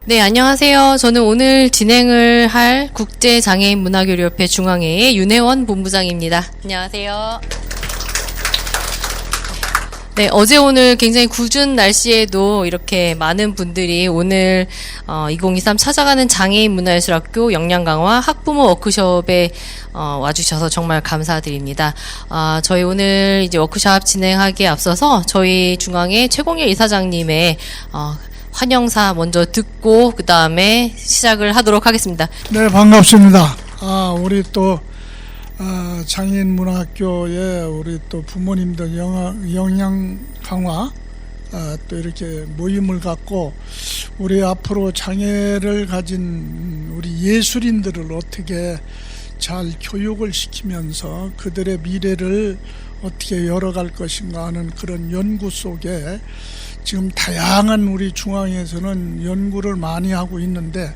네, 안녕하세요. 저는 오늘 진행을 할 국제장애인문화교류협회 중앙회의 윤혜원 본부장입니다. 안녕하세요. 네, 어제 오늘 굉장히 궂은 날씨에도 이렇게 많은 분들이 오늘 2023 찾아가는 장애인문화예술학교 역량강화 학부모 워크숍에 와주셔서 정말 감사드립니다. 저희 오늘 이제 워크숍 진행하기에 앞서서 저희 중앙회 최공일 이사장님의 환영사 먼저 듣고 그 다음에 시작을 하도록 하겠습니다. 네, 반갑습니다. 우리 또 장애인문화학교에 우리 또 부모님들 역량 강화 또 이렇게 모임을 갖고 우리 앞으로 장애를 가진 우리 예술인들을 어떻게 잘 교육을 시키면서 그들의 미래를 어떻게 열어갈 것인가 하는 그런 연구 속에 지금 다양한 우리 중앙에서는 연구를 많이 하고 있는데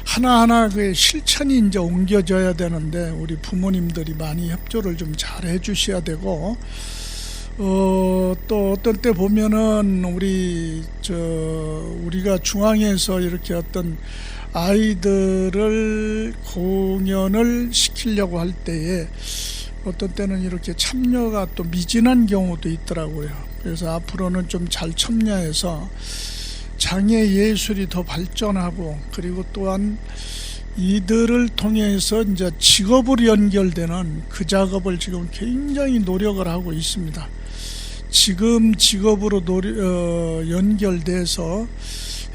하나하나 그 실천이 이제 옮겨져야 되는데 우리 부모님들이 많이 협조를 좀 잘 해주셔야 되고 또 어떤 때 보면은 우리가 중앙에서 이렇게 어떤 아이들을 공연을 시키려고 할 때에 어떤 때는 이렇게 참여가 또 미진한 경우도 있더라고요. 그래서 앞으로는 좀 잘 참여해서 장애 예술이 더 발전하고 그리고 또한 이들을 통해서 이제 직업으로 연결되는 그 작업을 지금 굉장히 노력을 하고 있습니다. 지금 직업으로 연결돼서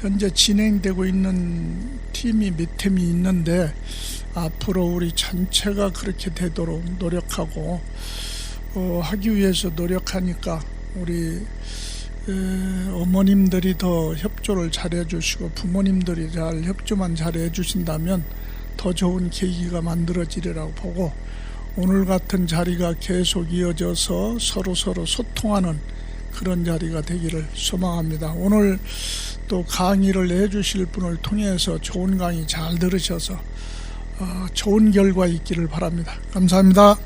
현재 진행되고 있는 팀이 몇 팀이 있는데 앞으로 우리 전체가 그렇게 되도록 노력하고 하기 위해서 노력하니까 우리 어머님들이 더 협조를 잘 해주시고 부모님들이 잘 협조만 잘 해주신다면 더 좋은 계기가 만들어지리라고 보고 오늘 같은 자리가 계속 이어져서 서로 소통하는 그런 자리가 되기를 소망합니다. 오늘 또 강의를 해주실 분을 통해서 좋은 강의 잘 들으셔서 좋은 결과 있기를 바랍니다. 감사합니다.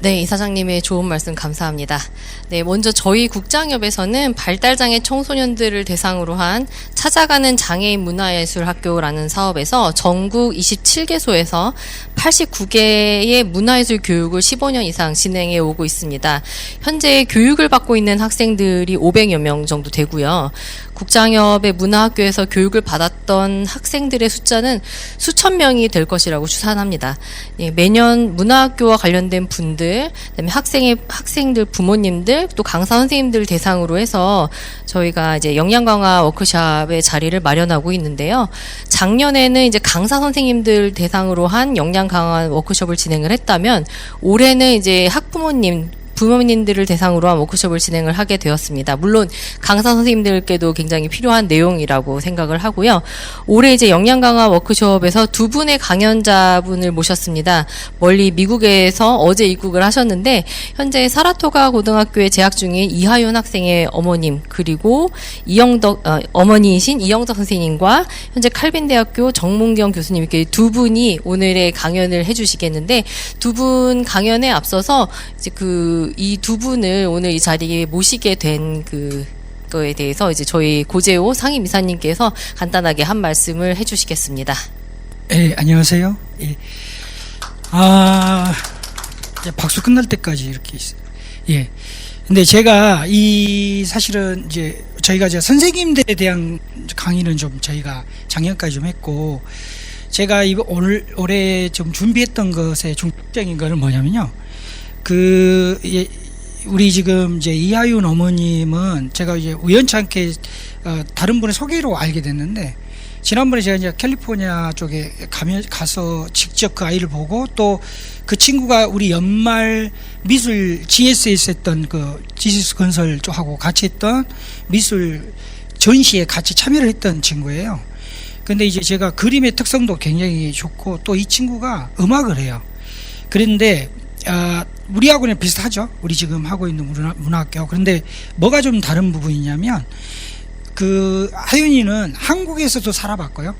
네, 이사장님의 좋은 말씀 감사합니다. 네, 먼저 저희 국장협에서는 발달장애 청소년들을 대상으로 한 찾아가는 장애인 문화예술학교라는 사업에서 전국 27개소에서 89개의 문화예술 교육을 15년 이상 진행해 오고 있습니다. 현재 교육을 받고 있는 학생들이 500여 명 정도 되고요. 국장협의 문화학교에서 교육을 받았던 학생들의 숫자는 수천 명이 될 것이라고 추산합니다. 예, 매년 문화학교와 관련된 분들, 그다음에 학생들 부모님들, 또 강사 선생님들 대상으로 해서 저희가 이제 역량 강화 워크숍의 자리를 마련하고 있는데요. 작년에는 이제 강사 선생님들 대상으로 한 역량 강화 워크숍을 진행을 했다면 올해는 이제 부모님들을 대상으로 한 워크숍을 진행을 하게 되었습니다. 물론 강사 선생님들께도 굉장히 필요한 내용이라고 생각을 하고요. 올해 이제 역량 강화 워크숍에서 두 분의 강연자분을 모셨습니다. 멀리 미국에서 어제 입국을 하셨는데 현재 사라토가 고등학교에 재학 중인 이하윤 학생의 어머님 그리고 어머니이신 이영덕 선생님과 현재 칼빈대학교 정문경 교수님 이렇게 두 분이 오늘의 강연을 해주시겠는데 두 분 강연에 앞서서 이제 이 두 분을 오늘 이 자리에 모시게 된 거에 대해서 이제 저희 고재호 상임이사님께서 간단하게 한 말씀을 해주시겠습니다. 예, 안녕하세요. 예. 이제 박수 끝날 때까지 이렇게 있어요. 예. 근데 제가 사실은 이제 저희가 선생님들에 대한 강의는 좀 저희가 작년까지 좀 했고 제가 올해 좀 준비했던 것의 중점적인 거는 뭐냐면요. 우리 지금 이제 이하윤 어머님은 제가 이제 우연찮게 다른 분의 소개로 알게 됐는데 지난번에 제가 이제 캘리포니아 쪽에 가서 직접 그 아이를 보고 또 그 친구가 우리 연말 미술 GS에서 했던 그 GS 건설 쪽하고 같이 했던 미술 전시에 같이 참여를 했던 친구예요. 근데 이제 제가 그림의 특성도 굉장히 좋고 또 이 친구가 음악을 해요. 그런데 우리하고는 비슷하죠. 우리 지금 하고 있는 문화학교. 그런데 뭐가 좀 다른 부분이냐면 하윤이는 한국에서도 살아봤고요.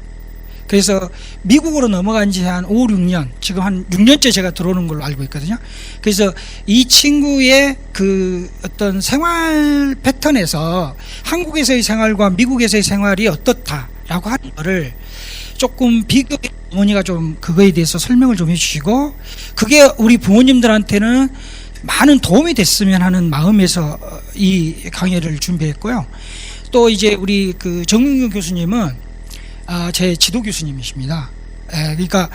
그래서 미국으로 넘어간 지 한 5, 6년, 지금 한 6년째 제가 들어오는 걸로 알고 있거든요. 그래서 이 친구의 그 어떤 생활 패턴에서 한국에서의 생활과 미국에서의 생활이 어떻다라고 하는 거를 조금 비교해 어머니가 좀 그거에 대해서 설명을 좀 해주시고, 그게 우리 부모님들한테는 많은 도움이 됐으면 하는 마음에서 이 강의를 준비했고요. 또 이제 우리 그 정윤규 교수님은 제 지도 교수님이십니다. 그러니까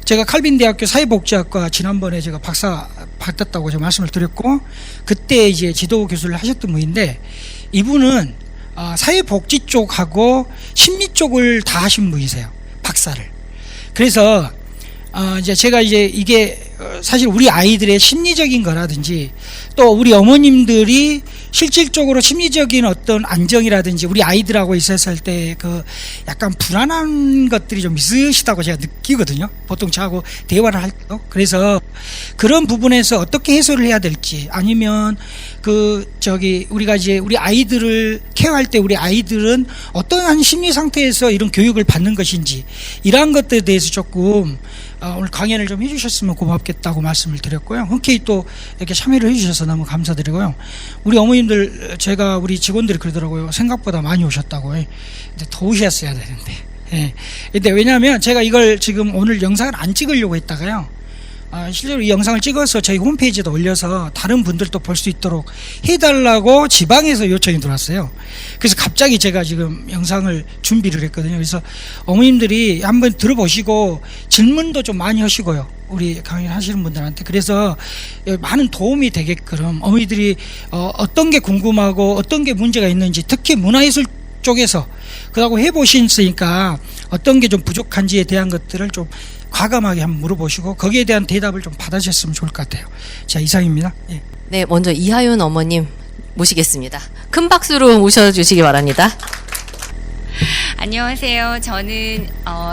제가 칼빈 대학교 사회복지학과 지난번에 제가 박사 받았다고 제가 말씀을 드렸고, 그때 이제 지도 교수를 하셨던 분인데, 이분은 사회복지 쪽하고 심리 쪽을 다 하신 분이세요. 박사를. 그래서 이제 제가 이제 이게 사실 우리 아이들의 심리적인 거라든지, 또 우리 어머님들이 실질적으로 심리적인 어떤 안정이라든지 우리 아이들하고 있었을 때 그 약간 불안한 것들이 좀 있으시다고 제가 느끼거든요. 보통 저하고 대화를 할 때도. 그래서 그런 부분에서 어떻게 해소를 해야 될지, 아니면 우리가 이제 우리 아이들을 케어할 때 우리 아이들은 어떠한 심리 상태에서 이런 교육을 받는 것인지, 이러한 것들에 대해서 조금 오늘 강연을 좀 해주셨으면 고맙겠다고 말씀을 드렸고요. 흔쾌히 또 이렇게 참여를 해주셔서 너무 감사드리고요. 우리 어머님들, 제가 우리 직원들이 그러더라고요. 생각보다 많이 오셨다고. 근데 더 오셨어야 되는데. 예. 근데 왜냐하면 제가 이걸 지금 오늘 영상을 안 찍으려고 했다가요, 실제로 이 영상을 찍어서 저희 홈페이지에도 올려서 다른 분들도 볼 수 있도록 해달라고 지방에서 요청이 들어왔어요. 그래서 갑자기 제가 지금 영상을 준비를 했거든요. 그래서 어머님들이 한번 들어보시고 질문도 좀 많이 하시고요, 우리 강의를 하시는 분들한테. 그래서 많은 도움이 되게끔 어머니들이 어떤 게 궁금하고 어떤 게 문제가 있는지, 특히 문화예술 쪽에서 그러고 해보시니까 어떤 게 좀 부족한지에 대한 것들을 좀 과감하게 한번 물어보시고 거기에 대한 대답을 좀 받아주셨으면 좋을 것 같아요. 자, 이상입니다. 예. 네, 먼저 이하윤 어머님 모시겠습니다. 큰 박수로 모셔주시기 바랍니다. 안녕하세요. 저는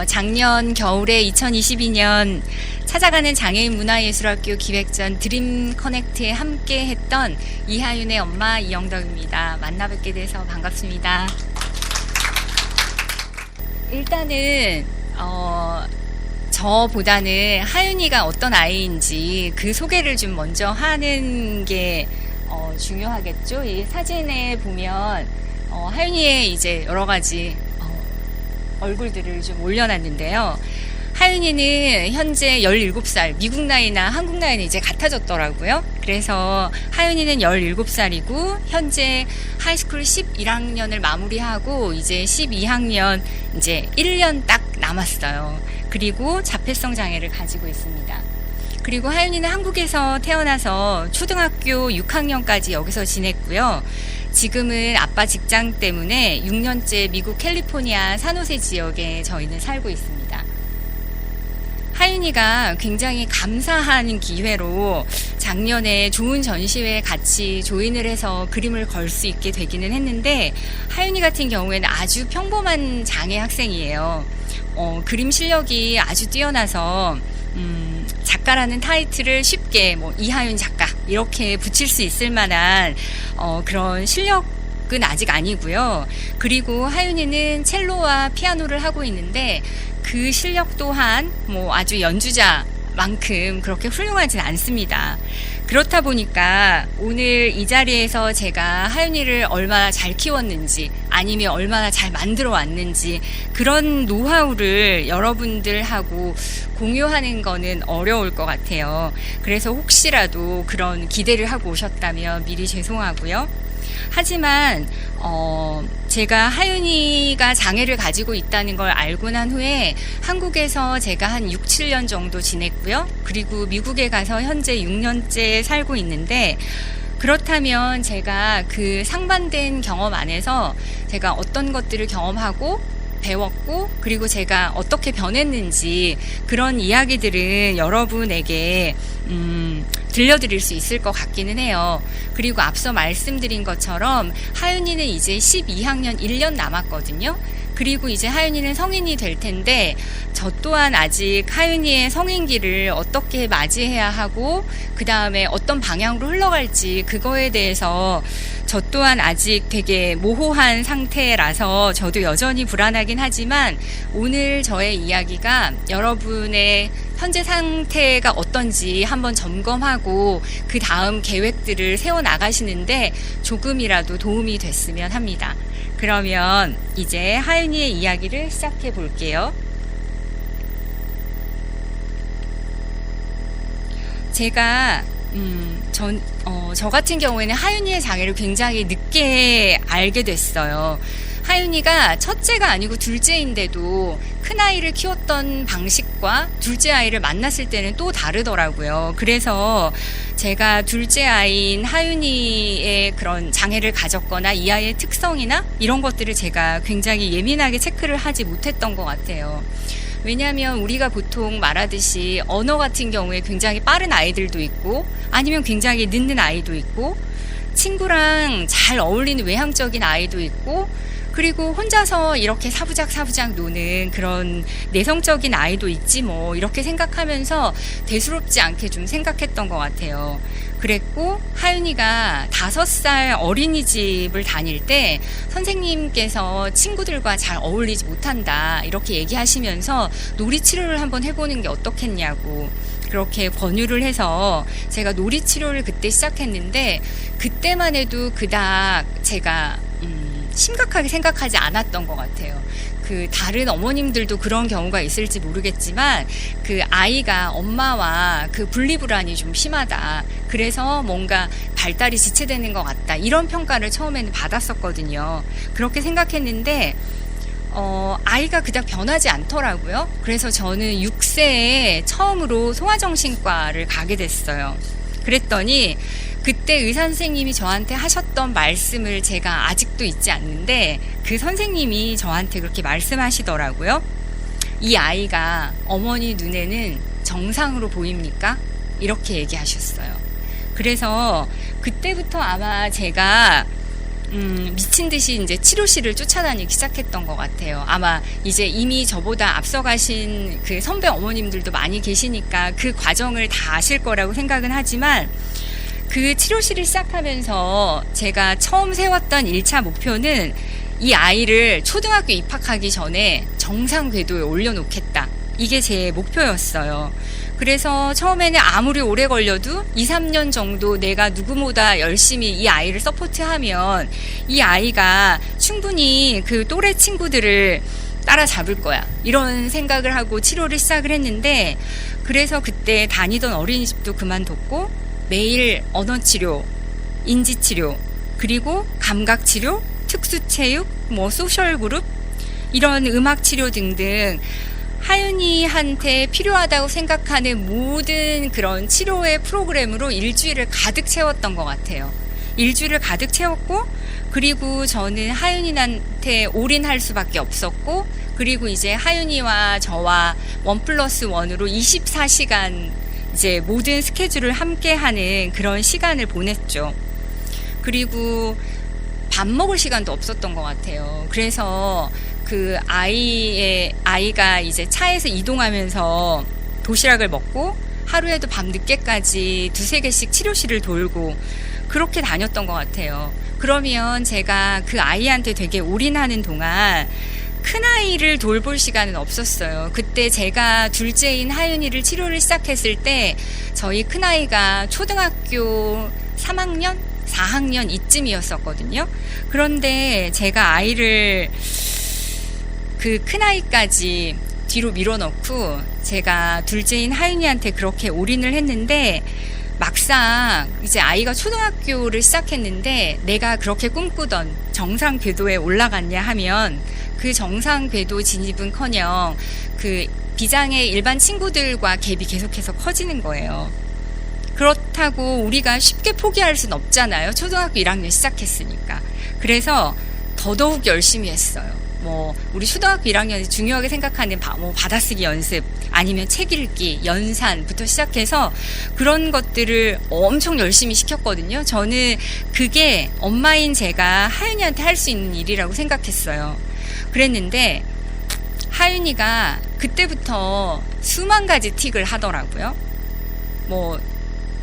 작년 겨울에 2022년 찾아가는 장애인 문화예술학교 기획전 드림 커넥트에 함께 했던 이하윤의 엄마 이영덕입니다. 만나 뵙게 돼서 반갑습니다. 일단은 저보다는 하윤이가 어떤 아이인지 그 소개를 좀 먼저 하는 게 중요하겠죠. 이 사진에 보면 하윤이의 이제 여러 가지 얼굴들을 좀 올려놨는데요. 하윤이는 현재 17살, 미국 나이나 한국 나이는 이제 같아졌더라고요. 그래서 하윤이는 17살이고 현재 하이스쿨 11학년을 마무리하고 이제 12학년 이제 1년 딱 남았어요. 그리고 자폐성 장애를 가지고 있습니다. 그리고 하윤이는 한국에서 태어나서 초등학교 6학년까지 여기서 지냈고요. 지금은 아빠 직장 때문에 6년째 미국 캘리포니아 산호세 지역에 저희는 살고 있습니다. 하윤이가 굉장히 감사한 기회로 작년에 좋은 전시회에 같이 조인을 해서 그림을 걸 수 있게 되기는 했는데, 하윤이 같은 경우에는 아주 평범한 장애 학생이에요. 그림 실력이 아주 뛰어나서 작가라는 타이틀을 쉽게 이하윤 작가 이렇게 붙일 수 있을 만한 그런 실력은 아직 아니고요. 그리고 하윤이는 첼로와 피아노를 하고 있는데 그 실력 또한 아주 연주자만큼 그렇게 훌륭하진 않습니다. 그렇다 보니까 오늘 이 자리에서 제가 하윤이를 얼마나 잘 키웠는지, 아니면 얼마나 잘 만들어 왔는지 그런 노하우를 여러분들하고 공유하는 거는 어려울 것 같아요. 그래서 혹시라도 그런 기대를 하고 오셨다면 미리 죄송하고요. 하지만 제가 하윤이가 장애를 가지고 있다는 걸 알고 난 후에 한국에서 제가 한 6, 7년 정도 지냈고요. 그리고 미국에 가서 현재 6년째 살고 있는데, 그렇다면 제가 그 상반된 경험 안에서 제가 어떤 것들을 경험하고 배웠고, 그리고 제가 어떻게 변했는지 그런 이야기들은 여러분에게 들려드릴 수 있을 것 같기는 해요. 그리고 앞서 말씀드린 것처럼 하윤이는 이제 12학년 1년 남았거든요. 그리고 이제 하윤이는 성인이 될 텐데 저 또한 아직 하윤이의 성인기를 어떻게 맞이해야 하고 그 다음에 어떤 방향으로 흘러갈지 그거에 대해서 저 또한 아직 되게 모호한 상태라서 저도 여전히 불안하긴 하지만 오늘 저의 이야기가 여러분의 현재 상태가 어떤지 한번 점검하고 그 다음 계획들을 세워나가시는데 조금이라도 도움이 됐으면 합니다. 그러면 이제 하윤이의 이야기를 시작해 볼게요. 제가 저 같은 경우에는 하윤이의 장애를 굉장히 늦게 알게 됐어요. 하윤이가 첫째가 아니고 둘째인데도 큰아이를 키웠던 방식과 둘째 아이를 만났을 때는 또 다르더라고요. 그래서 제가 둘째 아이인 하윤이의 그런 장애를 가졌거나 이 아이의 특성이나 이런 것들을 제가 굉장히 예민하게 체크를 하지 못했던 것 같아요. 왜냐하면 우리가 보통 말하듯이 언어 같은 경우에 굉장히 빠른 아이들도 있고 아니면 굉장히 늦는 아이도 있고 친구랑 잘 어울리는 외향적인 아이도 있고 그리고 혼자서 이렇게 사부작 노는 그런 내성적인 아이도 있지 뭐 이렇게 생각하면서 대수롭지 않게 좀 생각했던 것 같아요. 그랬고 하윤이가 5살 어린이집을 다닐 때 선생님께서 친구들과 잘 어울리지 못한다 이렇게 얘기하시면서 놀이치료를 한번 해보는 게 어떻겠냐고 그렇게 권유를 해서 제가 놀이치료를 그때 시작했는데 그때만 해도 그닥 제가 심각하게 생각하지 않았던 것 같아요. 그 다른 어머님들도 그런 경우가 있을지 모르겠지만 그 아이가 엄마와 그 분리불안이 좀 심하다. 그래서 뭔가 발달이 지체되는 것 같다. 이런 평가를 처음에는 받았었거든요. 그렇게 생각했는데 아이가 그닥 변하지 않더라고요. 그래서 저는 6세에 처음으로 소아정신과를 가게 됐어요. 그랬더니 그때 의사 선생님이 저한테 하셨던 말씀을 제가 아직도 잊지 않는데 그 선생님이 저한테 그렇게 말씀하시더라고요. 이 아이가 어머니 눈에는 정상으로 보입니까? 이렇게 얘기하셨어요. 그래서 그때부터 아마 제가 미친 듯이 이제 치료실을 쫓아다니기 시작했던 것 같아요. 아마 이제 이미 저보다 앞서가신 그 선배 어머님들도 많이 계시니까 그 과정을 다 아실 거라고 생각은 하지만 그 치료실을 시작하면서 제가 처음 세웠던 1차 목표는 이 아이를 초등학교 입학하기 전에 정상 궤도에 올려놓겠다. 이게 제 목표였어요. 그래서 처음에는 아무리 오래 걸려도 2, 3년 정도 내가 누구보다 열심히 이 아이를 서포트하면 이 아이가 충분히 그 또래 친구들을 따라잡을 거야. 이런 생각을 하고 치료를 시작을 했는데 그래서 그때 다니던 어린이집도 그만뒀고 매일 언어치료, 인지치료, 그리고 감각치료, 특수체육, 소셜그룹, 이런 음악치료 등등 하윤이한테 필요하다고 생각하는 모든 그런 치료의 프로그램으로 일주일을 가득 채웠던 것 같아요. 일주일을 가득 채웠고 그리고 저는 하윤이한테 올인할 수밖에 없었고 그리고 이제 하윤이와 저와 1+1으로 24시간 이제 모든 스케줄을 함께 하는 그런 시간을 보냈죠. 그리고 밥 먹을 시간도 없었던 것 같아요. 그래서 그 아이가 이제 차에서 이동하면서 도시락을 먹고 하루에도 밤 늦게까지 2-3개씩 치료실을 돌고 그렇게 다녔던 것 같아요. 그러면 제가 그 아이한테 되게 올인하는 동안 큰아이를 돌볼 시간은 없었어요. 그때 제가 둘째인 하윤이를 치료를 시작했을 때 저희 큰아이가 초등학교 3학년? 4학년 이쯤이었었거든요. 그런데 제가 아이를 그 큰아이까지 뒤로 밀어넣고 제가 둘째인 하윤이한테 그렇게 올인을 했는데 막상 이제 아이가 초등학교를 시작했는데 내가 그렇게 꿈꾸던 정상 궤도에 올라갔냐 하면 그 정상 궤도 진입은커녕 그 비장의 일반 친구들과 갭이 계속해서 커지는 거예요. 그렇다고 우리가 쉽게 포기할 순 없잖아요. 초등학교 1학년 시작했으니까. 그래서 더더욱 열심히 했어요. 우리 초등학교 1학년이 중요하게 생각하는 받아쓰기 연습, 아니면 책 읽기, 연산부터 시작해서 그런 것들을 엄청 열심히 시켰거든요. 저는 그게 엄마인 제가 하윤이한테 할 수 있는 일이라고 생각했어요. 그랬는데 하윤이가 그때부터 수만 가지 틱을 하더라고요. 뭐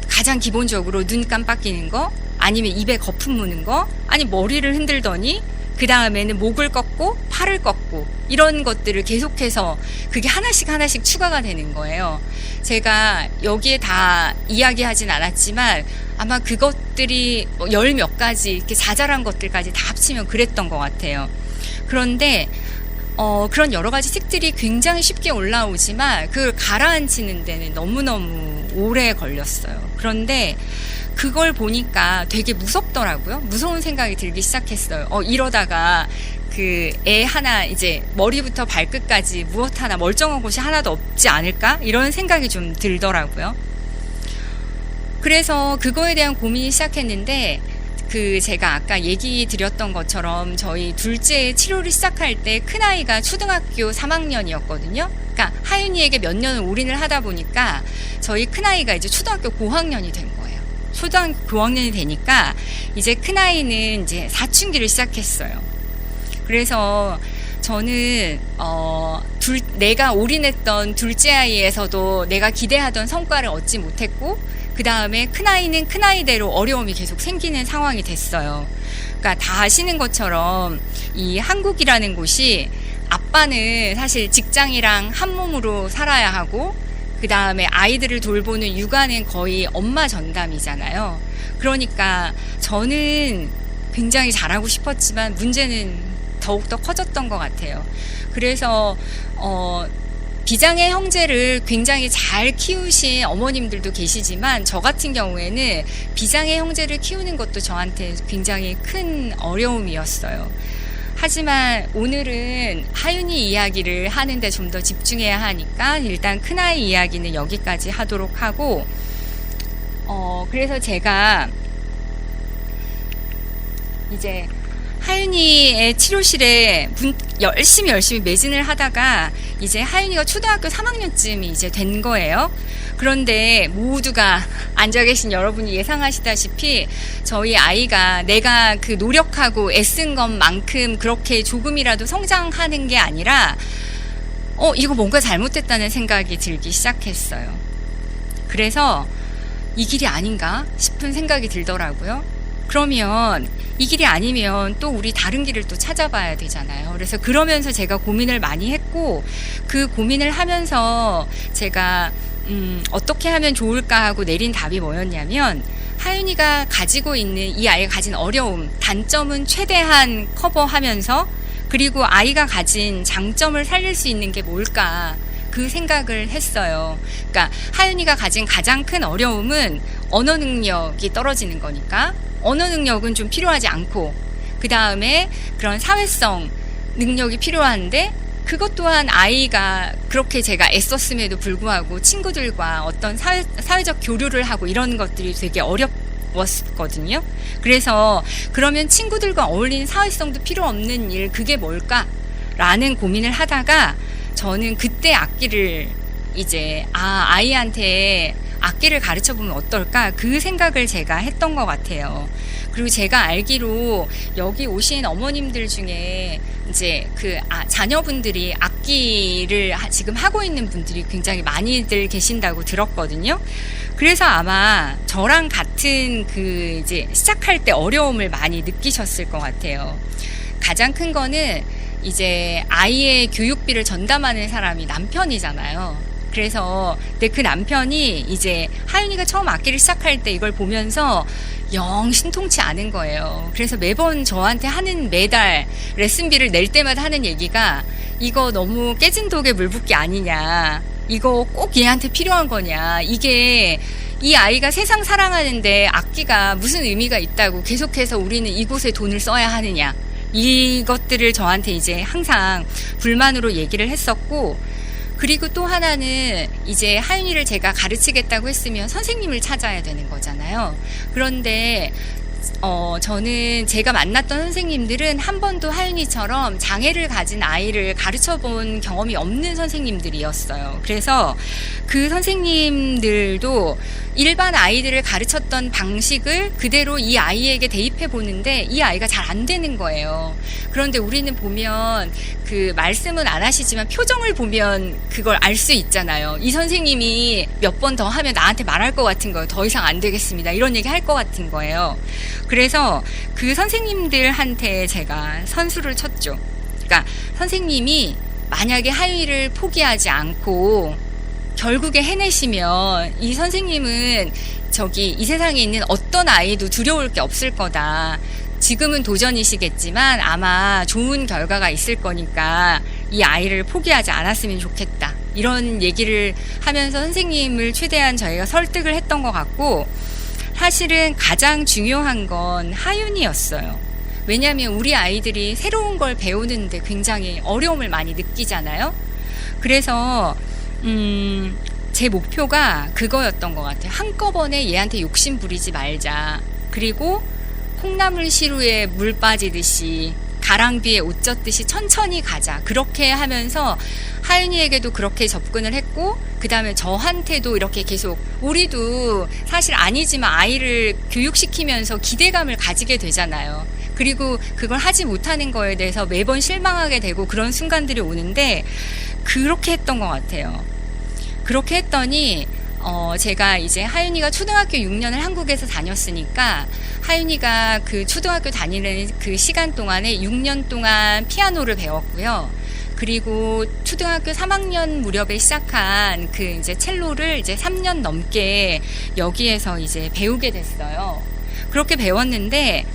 가장 기본적으로 눈 깜빡이는 거, 아니면 입에 거품 무는 거, 아니 머리를 흔들더니 그 다음에는 목을 꺾고 팔을 꺾고 이런 것들을 계속해서 그게 하나씩 추가가 되는 거예요. 제가 여기에 다 이야기하진 않았지만 아마 그것들이 열 몇 가지 이렇게 자잘한 것들까지 다 합치면 그랬던 것 같아요. 그런데 그런 여러 가지 틱들이 굉장히 쉽게 올라오지만 그걸 가라앉히는 데는 너무너무 오래 걸렸어요. 그런데 그걸 보니까 되게 무섭더라고요. 무서운 생각이 들기 시작했어요. 이러다가 그 애 하나 이제 머리부터 발끝까지 무엇 하나 멀쩡한 곳이 하나도 없지 않을까? 이런 생각이 좀 들더라고요. 그래서 그거에 대한 고민이 시작했는데 그 제가 아까 얘기 드렸던 것처럼 저희 둘째 치료를 시작할 때 큰아이가 초등학교 3학년이었거든요. 그러니까 하윤이에게 몇 년을 올인을 하다 보니까 저희 큰아이가 이제 초등학교 고학년이 된 거예요. 초등학교 고학년이 되니까 이제 큰아이는 이제 사춘기를 시작했어요. 그래서 저는 내가 올인했던 둘째 아이에서도 내가 기대하던 성과를 얻지 못했고 그 다음에 큰아이는 큰아이대로 어려움이 계속 생기는 상황이 됐어요. 그러니까 다 아시는 것처럼 이 한국이라는 곳이 아빠는 사실 직장이랑 한 몸으로 살아야 하고 그 다음에 아이들을 돌보는 육아는 거의 엄마 전담이잖아요. 그러니까 저는 굉장히 잘하고 싶었지만 문제는 더욱더 커졌던 것 같아요. 그래서 비장의 형제를 굉장히 잘 키우신 어머님들도 계시지만 저 같은 경우에는 비장의 형제를 키우는 것도 저한테 굉장히 큰 어려움이었어요. 하지만 오늘은 하윤이 이야기를 하는데 좀 더 집중해야 하니까 일단 큰아이 이야기는 여기까지 하도록 하고 그래서 제가 이제 하윤이의 치료실에 열심히 매진을 하다가 이제 하윤이가 초등학교 3학년쯤이 이제 된 거예요. 그런데 모두가 앉아 계신 여러분이 예상하시다시피 저희 아이가 내가 그 노력하고 애쓴 것만큼 그렇게 조금이라도 성장하는 게 아니라 이거 뭔가 잘못됐다는 생각이 들기 시작했어요. 그래서 이 길이 아닌가 싶은 생각이 들더라고요. 그러면 이 길이 아니면 또 우리 다른 길을 또 찾아봐야 되잖아요. 그래서 그러면서 제가 고민을 많이 했고 그 고민을 하면서 제가 어떻게 하면 좋을까 하고 내린 답이 뭐였냐면 하윤이가 가지고 있는 이 아이가 가진 어려움, 단점은 최대한 커버하면서 그리고 아이가 가진 장점을 살릴 수 있는 게 뭘까 그 생각을 했어요. 그러니까 하윤이가 가진 가장 큰 어려움은 언어 능력이 떨어지는 거니까 언어 능력은 좀 필요하지 않고 그 다음에 그런 사회성 능력이 필요한데 그것 또한 아이가 그렇게 제가 애썼음에도 불구하고 친구들과 어떤 사회적 교류를 하고 이런 것들이 되게 어려웠거든요. 그래서 그러면 친구들과 어울리는 사회성도 필요 없는 일 그게 뭘까라는 고민을 하다가 저는 그때 악기를 이제 아이한테 악기를 가르쳐 보면 어떨까 그 생각을 제가 했던 것 같아요. 그리고 제가 알기로 여기 오신 어머님들 중에 이제 자녀분들이 악기를 지금 하고 있는 분들이 굉장히 많이들 계신다고 들었거든요. 그래서 아마 저랑 같은 이제 시작할 때 어려움을 많이 느끼셨을 것 같아요. 가장 큰 거는 이제 아이의 교육비를 전담하는 사람이 남편이잖아요. 그래서 근데 그 남편이 이제 하윤이가 처음 악기를 시작할 때 이걸 보면서 영 신통치 않은 거예요. 그래서 매번 저한테 매달 레슨비를 낼 때마다 하는 얘기가 이거 너무 깨진 독에 물 붓기 아니냐. 이거 꼭 얘한테 필요한 거냐. 이게 이 아이가 세상 사랑하는데 악기가 무슨 의미가 있다고 계속해서 우리는 이곳에 돈을 써야 하느냐. 이것들을 저한테 이제 항상 불만으로 얘기를 했었고 그리고 또 하나는 이제 하윤이를 제가 가르치겠다고 했으면 선생님을 찾아야 되는 거잖아요. 그런데 저는 제가 만났던 선생님들은 한 번도 하윤이처럼 장애를 가진 아이를 가르쳐 본 경험이 없는 선생님들이었어요. 그래서 그 선생님들도 일반 아이들을 가르쳤던 방식을 그대로 이 아이에게 대입해 보는데 이 아이가 잘 안 되는 거예요. 그런데 우리는 보면 그 말씀은 안 하시지만 표정을 보면 그걸 알 수 있잖아요. 이 선생님이 몇 번 더 하면 나한테 말할 것 같은 거예요. 더 이상 안 되겠습니다. 이런 얘기 할 것 같은 거예요. 그래서 그 선생님들한테 제가 선수를 쳤죠. 그러니까 선생님이 만약에 하윤이를 포기하지 않고 결국에 해내시면 이 선생님은 이 세상에 있는 어떤 아이도 두려울 게 없을 거다. 지금은 도전이시겠지만 아마 좋은 결과가 있을 거니까 이 아이를 포기하지 않았으면 좋겠다. 이런 얘기를 하면서 선생님을 최대한 저희가 설득을 했던 것 같고, 사실은 가장 중요한 건 하윤이었어요. 왜냐하면 우리 아이들이 새로운 걸 배우는데 굉장히 어려움을 많이 느끼잖아요. 그래서 제 목표가 그거였던 것 같아요. 한꺼번에 얘한테 욕심 부리지 말자. 그리고 콩나물 시루에 물 빠지듯이 가랑비에 옷 젖듯이 천천히 가자. 그렇게 하면서 하윤이에게도 그렇게 접근을 했고, 그 다음에 저한테도 이렇게 계속, 우리도 사실 아니지만 아이를 교육시키면서 기대감을 가지게 되잖아요. 그리고 그걸 하지 못하는 거에 대해서 매번 실망하게 되고 그런 순간들이 오는데, 그렇게 했던 것 같아요. 그렇게 했더니 제가 이제 하윤이가 초등학교 6년을 한국에서 다녔으니까 하윤이가 그 초등학교 다니는 그 시간 동안에 6년 동안 피아노를 배웠고요. 그리고 초등학교 3학년 무렵에 시작한 그 이제 첼로를 이제 3년 넘게 여기에서 이제 배우게 됐어요. 그렇게 배웠는데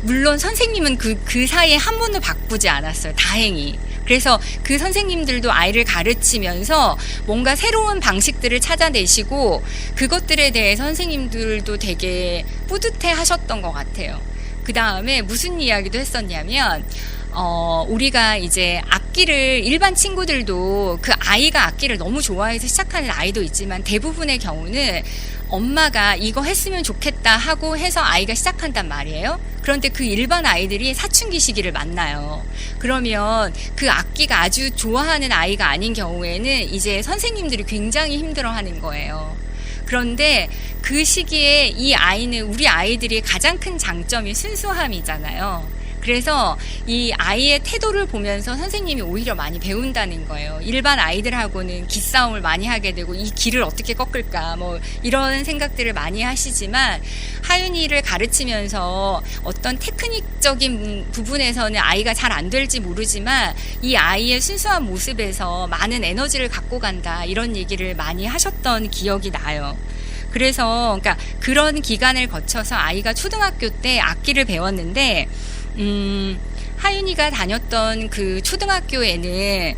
물론 선생님은 그 사이에 한 번도 바꾸지 않았어요. 다행히. 그래서 그 선생님들도 아이를 가르치면서 뭔가 새로운 방식들을 찾아내시고 그것들에 대해 선생님들도 되게 뿌듯해 하셨던 것 같아요. 그 다음에 무슨 이야기도 했었냐면, 우리가 이제 악기를, 일반 친구들도 그 아이가 악기를 너무 좋아해서 시작하는 아이도 있지만 대부분의 경우는 엄마가 이거 했으면 좋겠다 하고 해서 아이가 시작한단 말이에요. 그런데 그 일반 아이들이 사춘기 시기를 만나요. 그러면 그 악기가 아주 좋아하는 아이가 아닌 경우에는 이제 선생님들이 굉장히 힘들어하는 거예요. 그런데 그 시기에 이 아이는, 우리 아이들이 가장 큰 장점이 순수함이잖아요. 그래서 이 아이의 태도를 보면서 선생님이 오히려 많이 배운다는 거예요. 일반 아이들하고는 기싸움을 많이 하게 되고 이 길을 어떻게 꺾을까 뭐 이런 생각들을 많이 하시지만, 하윤이를 가르치면서 어떤 테크닉적인 부분에서는 아이가 잘 안 될지 모르지만 이 아이의 순수한 모습에서 많은 에너지를 갖고 간다, 이런 얘기를 많이 하셨던 기억이 나요. 그래서 그러니까 그런 기간을 거쳐서 아이가 초등학교 때 악기를 배웠는데, 하윤이가 다녔던 그 초등학교에는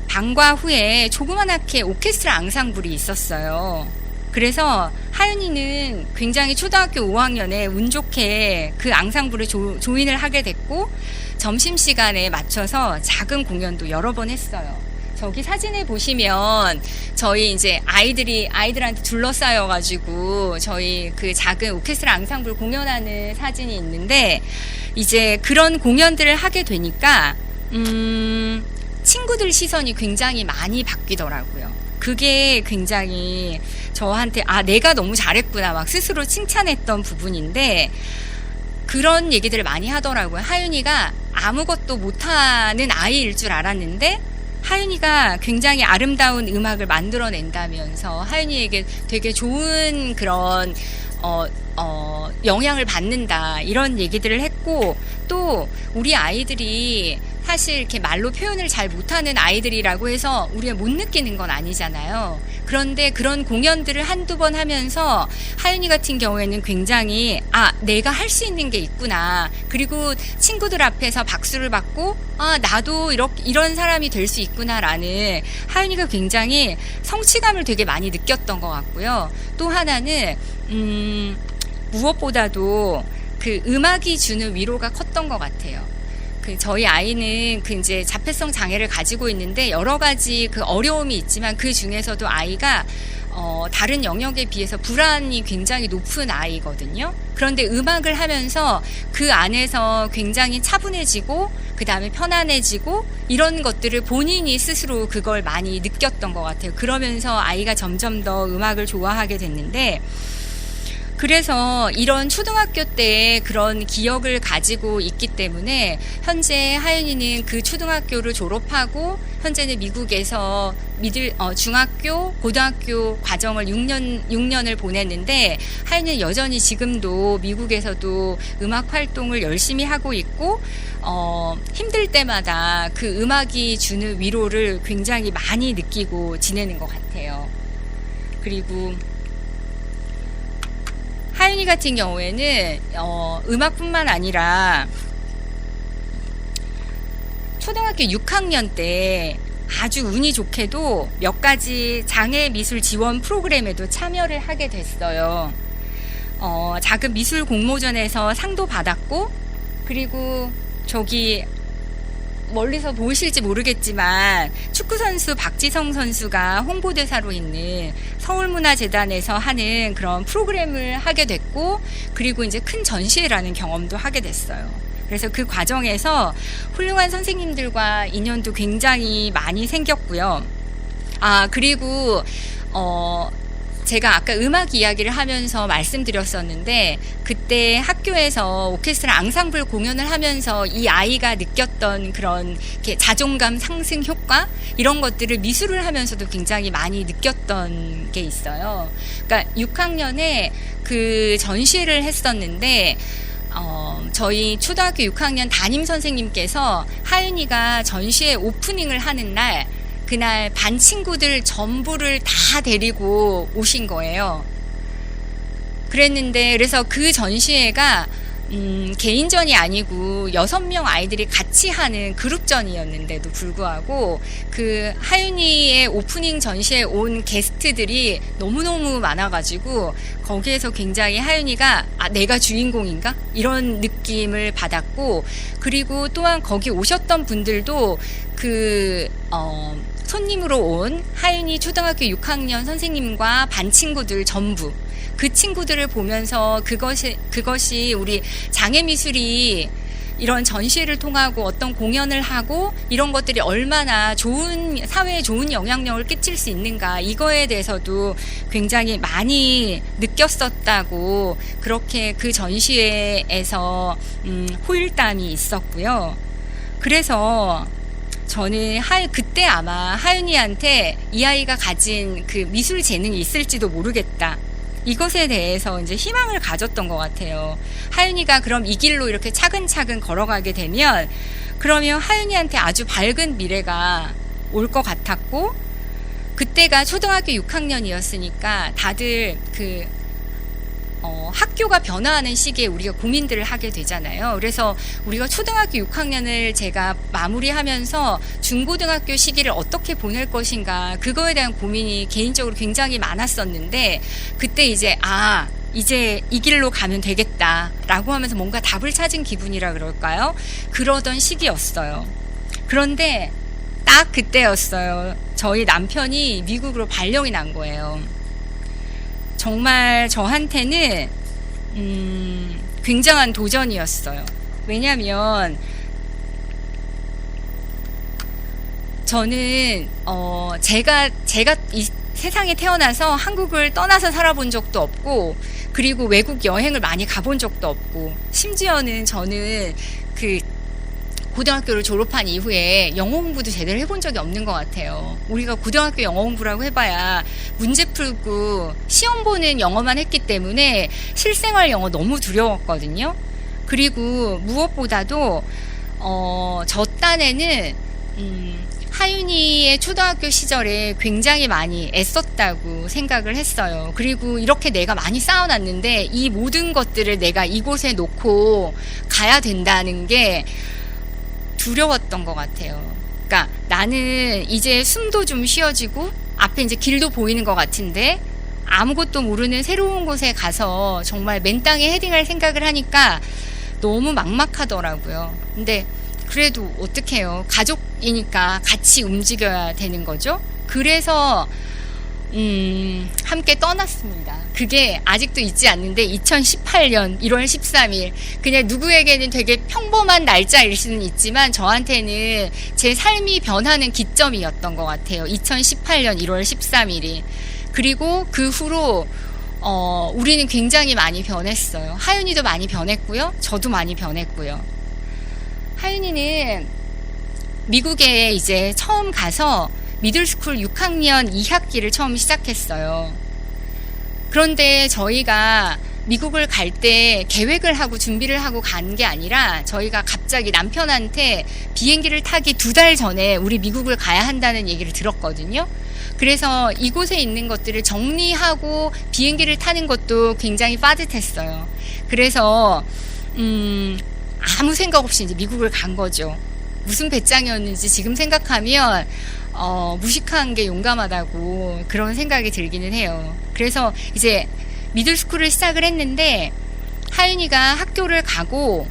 방과 후에 조그만하게 오케스트라 앙상블이 있었어요. 그래서 하윤이는 굉장히 초등학교 5학년에 운 좋게 그 앙상블에 조인을 하게 됐고, 점심시간에 맞춰서 작은 공연도 여러 번 했어요. 저기 사진에 보시면 저희 이제 아이들한테 둘러싸여가지고 저희 그 작은 오케스트라 앙상블 공연하는 사진이 있는데, 이제 그런 공연들을 하게 되니까 친구들 시선이 굉장히 많이 바뀌더라고요. 그게 굉장히 저한테 내가 너무 잘했구나 막 스스로 칭찬했던 부분인데, 그런 얘기들을 많이 하더라고요. 하윤이가 아무것도 못하는 아이일 줄 알았는데 하윤이가 굉장히 아름다운 음악을 만들어낸다면서 하윤이에게 되게 좋은 그런 영향을 받는다, 이런 얘기들을 했고, 또 우리 아이들이 사실 이렇게 말로 표현을 잘 못하는 아이들이라고 해서 우리가 못 느끼는 건 아니잖아요. 그런데 그런 공연들을 한두 번 하면서 하윤이 같은 경우에는 굉장히 내가 할 수 있는 게 있구나, 그리고 친구들 앞에서 박수를 받고 나도 이런 사람이 될 수 있구나라는, 하윤이가 굉장히 성취감을 되게 많이 느꼈던 것 같고요. 또 하나는 무엇보다도 그 음악이 주는 위로가 컸던 것 같아요. 그 저희 아이는 그 이제 자폐성 장애를 가지고 있는데 여러 가지 그 어려움이 있지만 그 중에서도 아이가 다른 영역에 비해서 불안이 굉장히 높은 아이거든요. 그런데 음악을 하면서 그 안에서 굉장히 차분해지고 그 다음에 편안해지고 이런 것들을 본인이 스스로 그걸 많이 느꼈던 것 같아요. 그러면서 아이가 점점 더 음악을 좋아하게 됐는데, 그래서 이런 초등학교 때 그런 기억을 가지고 있기 때문에 현재 하윤이는 그 초등학교를 졸업하고 현재는 미국에서 중학교, 고등학교 과정을 6년을 보냈는데, 하윤이는 여전히 지금도 미국에서도 음악 활동을 열심히 하고 있고, 힘들 때마다 그 음악이 주는 위로를 굉장히 많이 느끼고 지내는 것 같아요. 그리고 하윤이 같은 경우에는 음악뿐만 아니라 초등학교 6학년 때 아주 운이 좋게도 몇 가지 장애미술 지원 프로그램에도 참여를 하게 됐어요. 작은 미술 공모전에서 상도 받았고, 그리고 저기 멀리서 보이실지 모르겠지만 축구선수 박지성 선수가 홍보대사로 있는 서울문화재단에서 하는 그런 프로그램을 하게 됐고, 그리고 이제 큰 전시회라는 경험도 하게 됐어요. 그래서 그 과정에서 훌륭한 선생님들과 인연도 굉장히 많이 생겼고요. 그리고 제가 아까 음악 이야기를 하면서 말씀드렸었는데, 그때 학교에서 오케스트라 앙상블 공연을 하면서 이 아이가 느꼈던 그런 이렇게 자존감 상승 효과, 이런 것들을 미술을 하면서도 굉장히 많이 느꼈던 게 있어요. 그러니까 6학년에 그 전시를 했었는데, 저희 초등학교 6학년 담임 선생님께서 하윤이가 전시회 오프닝을 하는 날, 그날 반 친구들 전부를 다 데리고 오신 거예요. 그래서 그 전시회가 개인전이 아니고 6명 아이들이 같이 하는 그룹전이었는데도 불구하고 그 하윤이의 오프닝 전시에 온 게스트들이 너무너무 많아가지고 거기에서 굉장히 하윤이가 내가 주인공인가? 이런 느낌을 받았고, 그리고 또한 거기 오셨던 분들도 손님으로 온 하윤이 초등학교 6학년 선생님과 반 친구들 전부, 그 친구들을 보면서 그것이 우리 장애미술이 이런 전시회를 통하고 어떤 공연을 하고 이런 것들이 얼마나 사회에 좋은 영향력을 끼칠 수 있는가, 이거에 대해서도 굉장히 많이 느꼈었다고, 그렇게 그 전시회에서 후일담이 있었고요. 그래서 저는 그때 아마 하윤이한테 이 아이가 가진 그 미술 재능이 있을지도 모르겠다, 이것에 대해서 이제 희망을 가졌던 것 같아요. 하윤이가 그럼 이 길로 이렇게 차근차근 걸어가게 되면, 그러면 하윤이한테 아주 밝은 미래가 올 것 같았고, 그때가 초등학교 6학년이었으니까 다들 학교가 변화하는 시기에 우리가 고민들을 하게 되잖아요. 그래서 우리가 초등학교 6학년을 제가 마무리하면서 중고등학교 시기를 어떻게 보낼 것인가, 그거에 대한 고민이 개인적으로 굉장히 많았었는데, 그때 이제 이 길로 가면 되겠다라고 하면서 뭔가 답을 찾은 기분이라 그럴까요? 그러던 시기였어요. 그런데 딱 그때였어요. 저희 남편이 미국으로 발령이 난 거예요. 정말 저한테는 굉장한 도전이었어요. 왜냐하면 저는 제가 이 세상에 태어나서 한국을 떠나서 살아본 적도 없고, 그리고 외국 여행을 많이 가본 적도 없고, 심지어는 저는 고등학교를 졸업한 이후에 영어 공부도 제대로 해본 적이 없는 것 같아요. 우리가 고등학교 영어 공부라고 해봐야 문제 풀고 시험 보는 영어만 했기 때문에 실생활 영어 너무 두려웠거든요. 그리고 무엇보다도 저 딴에는 하윤이의 초등학교 시절에 굉장히 많이 애썼다고 생각을 했어요. 그리고 이렇게 내가 많이 쌓아놨는데 이 모든 것들을 내가 이곳에 놓고 가야 된다는 게 두려웠던 것 같아요. 그러니까 나는 이제 숨도 좀 쉬어지고 앞에 이제 길도 보이는 것 같은데 아무것도 모르는 새로운 곳에 가서 정말 맨 땅에 헤딩할 생각을 하니까 너무 막막하더라고요. 근데 그래도 어떡해요. 가족이니까 같이 움직여야 되는 거죠. 그래서 함께 떠났습니다. 그게 아직도 잊지 않는데 2018년 1월 13일 그냥 누구에게는 되게 평범한 날짜일 수는 있지만 저한테는 제 삶이 변하는 기점이었던 것 같아요. 2018년 1월 13일이. 그리고 그 후로 우리는 굉장히 많이 변했어요. 하윤이도 많이 변했고요. 저도 많이 변했고요. 하윤이는 미국에 이제 처음 가서 미들스쿨 6학년 2학기를 처음 시작했어요. 그런데 저희가 미국을 갈 때 계획을 하고 준비를 하고 간 게 아니라 저희가 갑자기 남편한테 비행기를 타기 2달 전에 우리 미국을 가야 한다는 얘기를 들었거든요. 그래서 이곳에 있는 것들을 정리하고 비행기를 타는 것도 굉장히 빠듯했어요. 그래서 아무 생각 없이 이제 미국을 간 거죠. 무슨 배짱이었는지 지금 생각하면 무식한 게 용감하다고 그런 생각이 들기는 해요. 그래서 이제 미들스쿨을 시작을 했는데 하윤이가 학교를 가고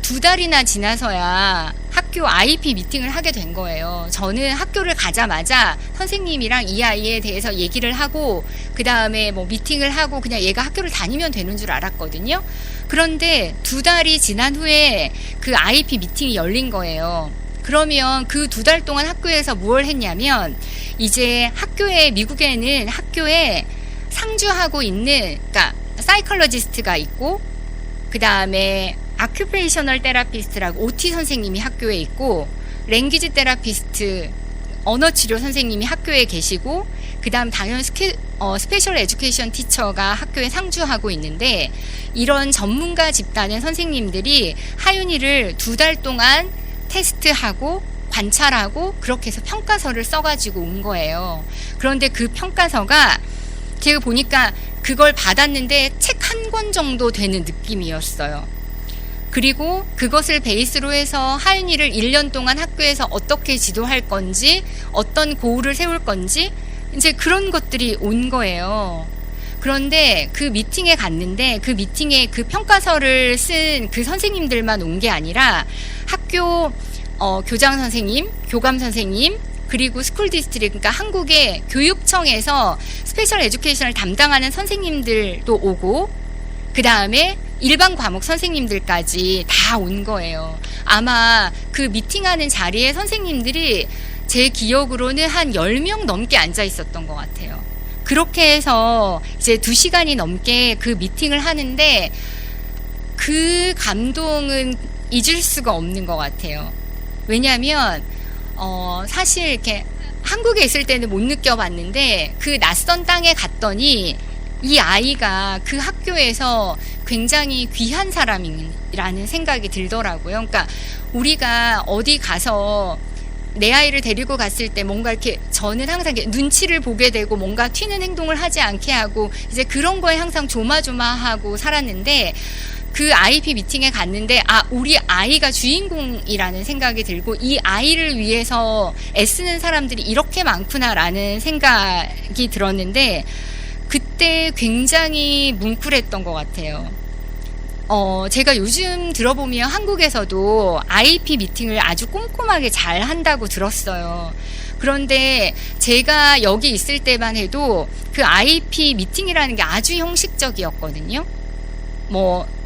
2달이나 지나서야 학교 IEP 미팅을 하게 된 거예요. 저는 학교를 가자마자 선생님이랑 이 아이에 대해서 얘기를 하고 그 다음에 뭐 미팅을 하고 그냥 얘가 학교를 다니면 되는 줄 알았거든요. 그런데 2달이 지난 후에 그 IEP 미팅이 열린 거예요. 그러면 그 2달 동안 학교에서 뭘 했냐면 이제 미국에는 학교에 상주하고 있는 그러니까 사이컬러지스트가 있고 그 다음에 아큐페이셔널 테라피스트라고 OT 선생님이 학교에 있고 랭귀지 테라피스트 언어 치료 선생님이 학교에 계시고 그 다음 당연 스페셜 에듀케이션 티처가 학교에 상주하고 있는데 이런 전문가 집단의 선생님들이 하윤이를 2달 동안 테스트하고 관찰하고 그렇게 해서 평가서를 써가지고 온 거예요. 그런데 그 평가서가 제가 보니까 그걸 받았는데 책 한 권 정도 되는 느낌이었어요. 그리고 그것을 베이스로 해서 하윤이를 1년 동안 학교에서 어떻게 지도할 건지 어떤 고우를 세울 건지 이제 그런 것들이 온 거예요. 그런데 그 미팅에 갔는데 그 미팅에 그 평가서를 쓴 그 선생님들만 온 게 아니라 학교 교장 선생님, 교감 선생님 그리고 스쿨 디스트릭트 그러니까 한국의 교육청에서 스페셜 에듀케이션을 담당하는 선생님들도 오고 그 다음에 일반 과목 선생님들까지 다 온 거예요. 아마 그 미팅하는 자리에 선생님들이 제 기억으로는 한 10명 넘게 앉아 있었던 것 같아요. 그렇게 해서 이제 2시간이 넘게 그 미팅을 하는데 그 감동은 잊을 수가 없는 것 같아요. 왜냐하면 사실 이렇게 한국에 있을 때는 못 느껴봤는데 그 낯선 땅에 갔더니 이 아이가 그 학교에서 굉장히 귀한 사람이라는 생각이 들더라고요. 그러니까 우리가 어디 가서 내 아이를 데리고 갔을 때 뭔가 이렇게 저는 항상 이렇게 눈치를 보게 되고 뭔가 튀는 행동을 하지 않게 하고 이제 그런 거에 항상 조마조마하고 살았는데 그 IEP 미팅에 갔는데 우리 아이가 주인공이라는 생각이 들고 이 아이를 위해서 애쓰는 사람들이 이렇게 많구나라는 생각이 들었는데 그때 굉장히 뭉클했던 것 같아요. 제가 요즘 들어보면 한국에서도 IEP 미팅을 아주 꼼꼼하게 잘 한다고 들었어요. 그런데 제가 여기 있을 때만 해도 그 IEP 미팅이라는 게 아주 형식적이었거든요.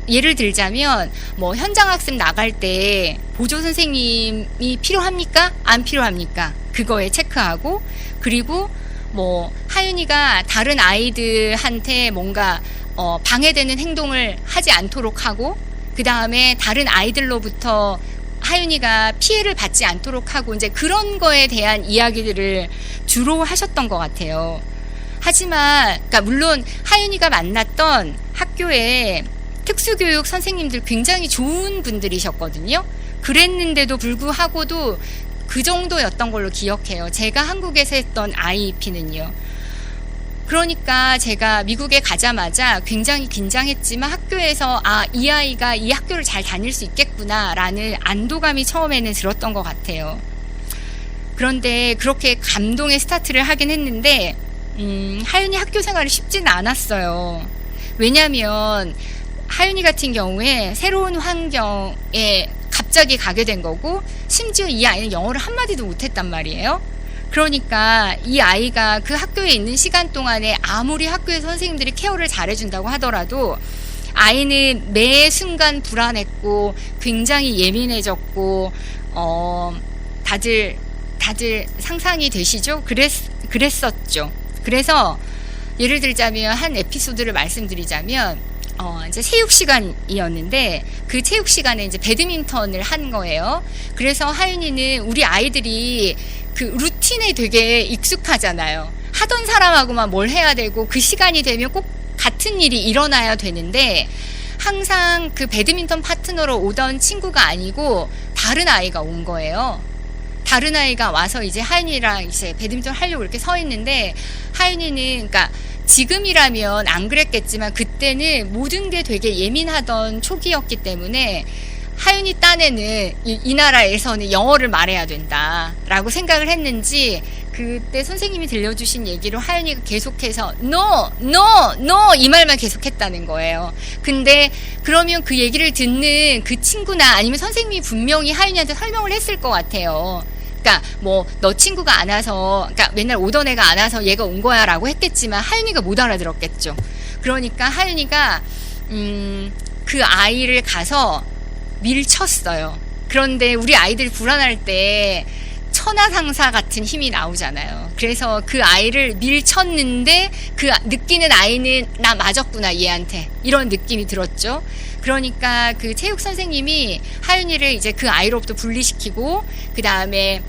예를 들자면 현장 학습 나갈 때 보조 선생님이 필요합니까? 안 필요합니까? 그거에 체크하고 그리고 하윤이가 다른 아이들한테 뭔가 방해되는 행동을 하지 않도록 하고 그 다음에 다른 아이들로부터 하윤이가 피해를 받지 않도록 하고 이제 그런 거에 대한 이야기들을 주로 하셨던 것 같아요. 하지만 그러니까 물론 하윤이가 만났던 학교에 특수교육 선생님들 굉장히 좋은 분들이셨거든요. 그랬는데도 불구하고도 그 정도였던 걸로 기억해요. 제가 한국에서 했던 IEP는요. 그러니까 제가 미국에 가자마자 굉장히 긴장했지만 학교에서 이 아이가 이 학교를 잘 다닐 수 있겠구나라는 안도감이 처음에는 들었던 것 같아요. 그런데 그렇게 감동의 스타트를 하긴 했는데 하윤이 학교 생활이 쉽지는 않았어요. 왜냐하면 하윤이 같은 경우에 새로운 환경에 갑자기 가게 된 거고, 심지어 이 아이는 영어를 한마디도 못했단 말이에요. 그러니까 이 아이가 그 학교에 있는 시간 동안에 아무리 학교의 선생님들이 케어를 잘해준다고 하더라도 아이는 매 순간 불안했고 굉장히 예민해졌고, 다들 상상이 되시죠? 그랬었죠. 그래서 예를 들자면 한 에피소드를 말씀드리자면, 이제 체육 시간이었는데 그 체육 시간에 이제 배드민턴을 한 거예요. 그래서 하윤이는 우리 아이들이 그 루틴에 되게 익숙하잖아요. 하던 사람하고만 뭘 해야 되고 그 시간이 되면 꼭 같은 일이 일어나야 되는데 항상 그 배드민턴 파트너로 오던 친구가 아니고 다른 아이가 온 거예요. 다른 아이가 와서 이제 하윤이랑 이제 배드민턴 하려고 이렇게 서 있는데, 하윤이는 그러니까 지금이라면 안 그랬겠지만 그때는 모든 게 되게 예민하던 초기였기 때문에 하윤이 딴에는 이 나라에서는 영어를 말해야 된다라고 생각을 했는지 그때 선생님이 들려주신 얘기로 하윤이가 계속해서 no, no, no 이 말만 계속했다는 거예요. 근데 그러면 그 얘기를 듣는 그 친구나 아니면 선생님이 분명히 하윤이한테 설명을 했을 것 같아요. 그러니까 뭐 너 친구가 안 와서, 그러니까 맨날 오던 애가 안 와서 얘가 온 거야라고 했겠지만 하윤이가 못 알아들었겠죠. 그러니까 하윤이가 그 아이를 가서 밀쳤어요. 그런데 우리 아이들이 불안할 때 천하상사 같은 힘이 나오잖아요. 그래서 그 아이를 밀쳤는데 그 느끼는 아이는 나 맞았구나 얘한테, 이런 느낌이 들었죠. 그러니까 그 체육 선생님이 하윤이를 이제 그 아이로부터 분리시키고 그 다음에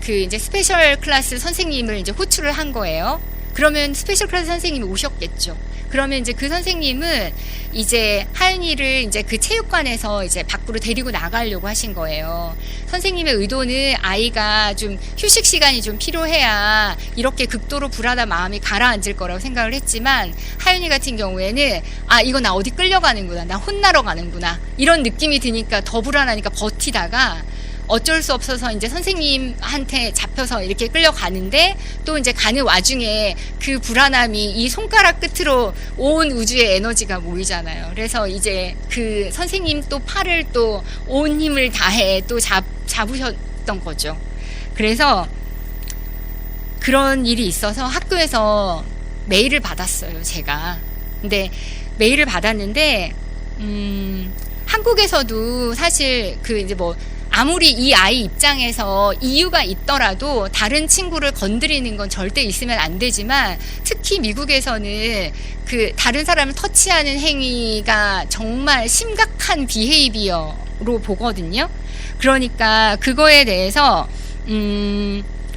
그 이제 스페셜 클래스 선생님을 이제 호출을 한 거예요. 그러면 스페셜 클래스 선생님이 오셨겠죠. 그러면 이제 그 선생님은 이제 하윤이를 이제 그 체육관에서 이제 밖으로 데리고 나가려고 하신 거예요. 선생님의 의도는 아이가 좀 휴식 시간이 좀 필요해야 이렇게 극도로 불안한 마음이 가라앉을 거라고 생각을 했지만, 하윤이 같은 경우에는 아, 이거 나 어디 끌려가는구나, 나 혼나러 가는구나, 이런 느낌이 드니까 더 불안하니까 버티다가 어쩔 수 없어서 이제 선생님한테 잡혀서 이렇게 끌려가는데, 또 이제 가는 와중에 그 불안함이 이 손가락 끝으로 온 우주의 에너지가 모이잖아요. 그래서 이제 그 선생님 또 팔을 또 온 힘을 다해 또 잡으셨던 거죠. 그래서 그런 일이 있어서 학교에서 메일을 받았어요, 제가. 근데 메일을 받았는데, 한국에서도 사실 그 이제 뭐 아무리 이 아이 입장에서 이유가 있더라도 다른 친구를 건드리는 건 절대 있으면 안 되지만, 특히 미국에서는 그 다른 사람을 터치하는 행위가 정말 심각한 비헤이비어로 보거든요. 그러니까 그거에 대해서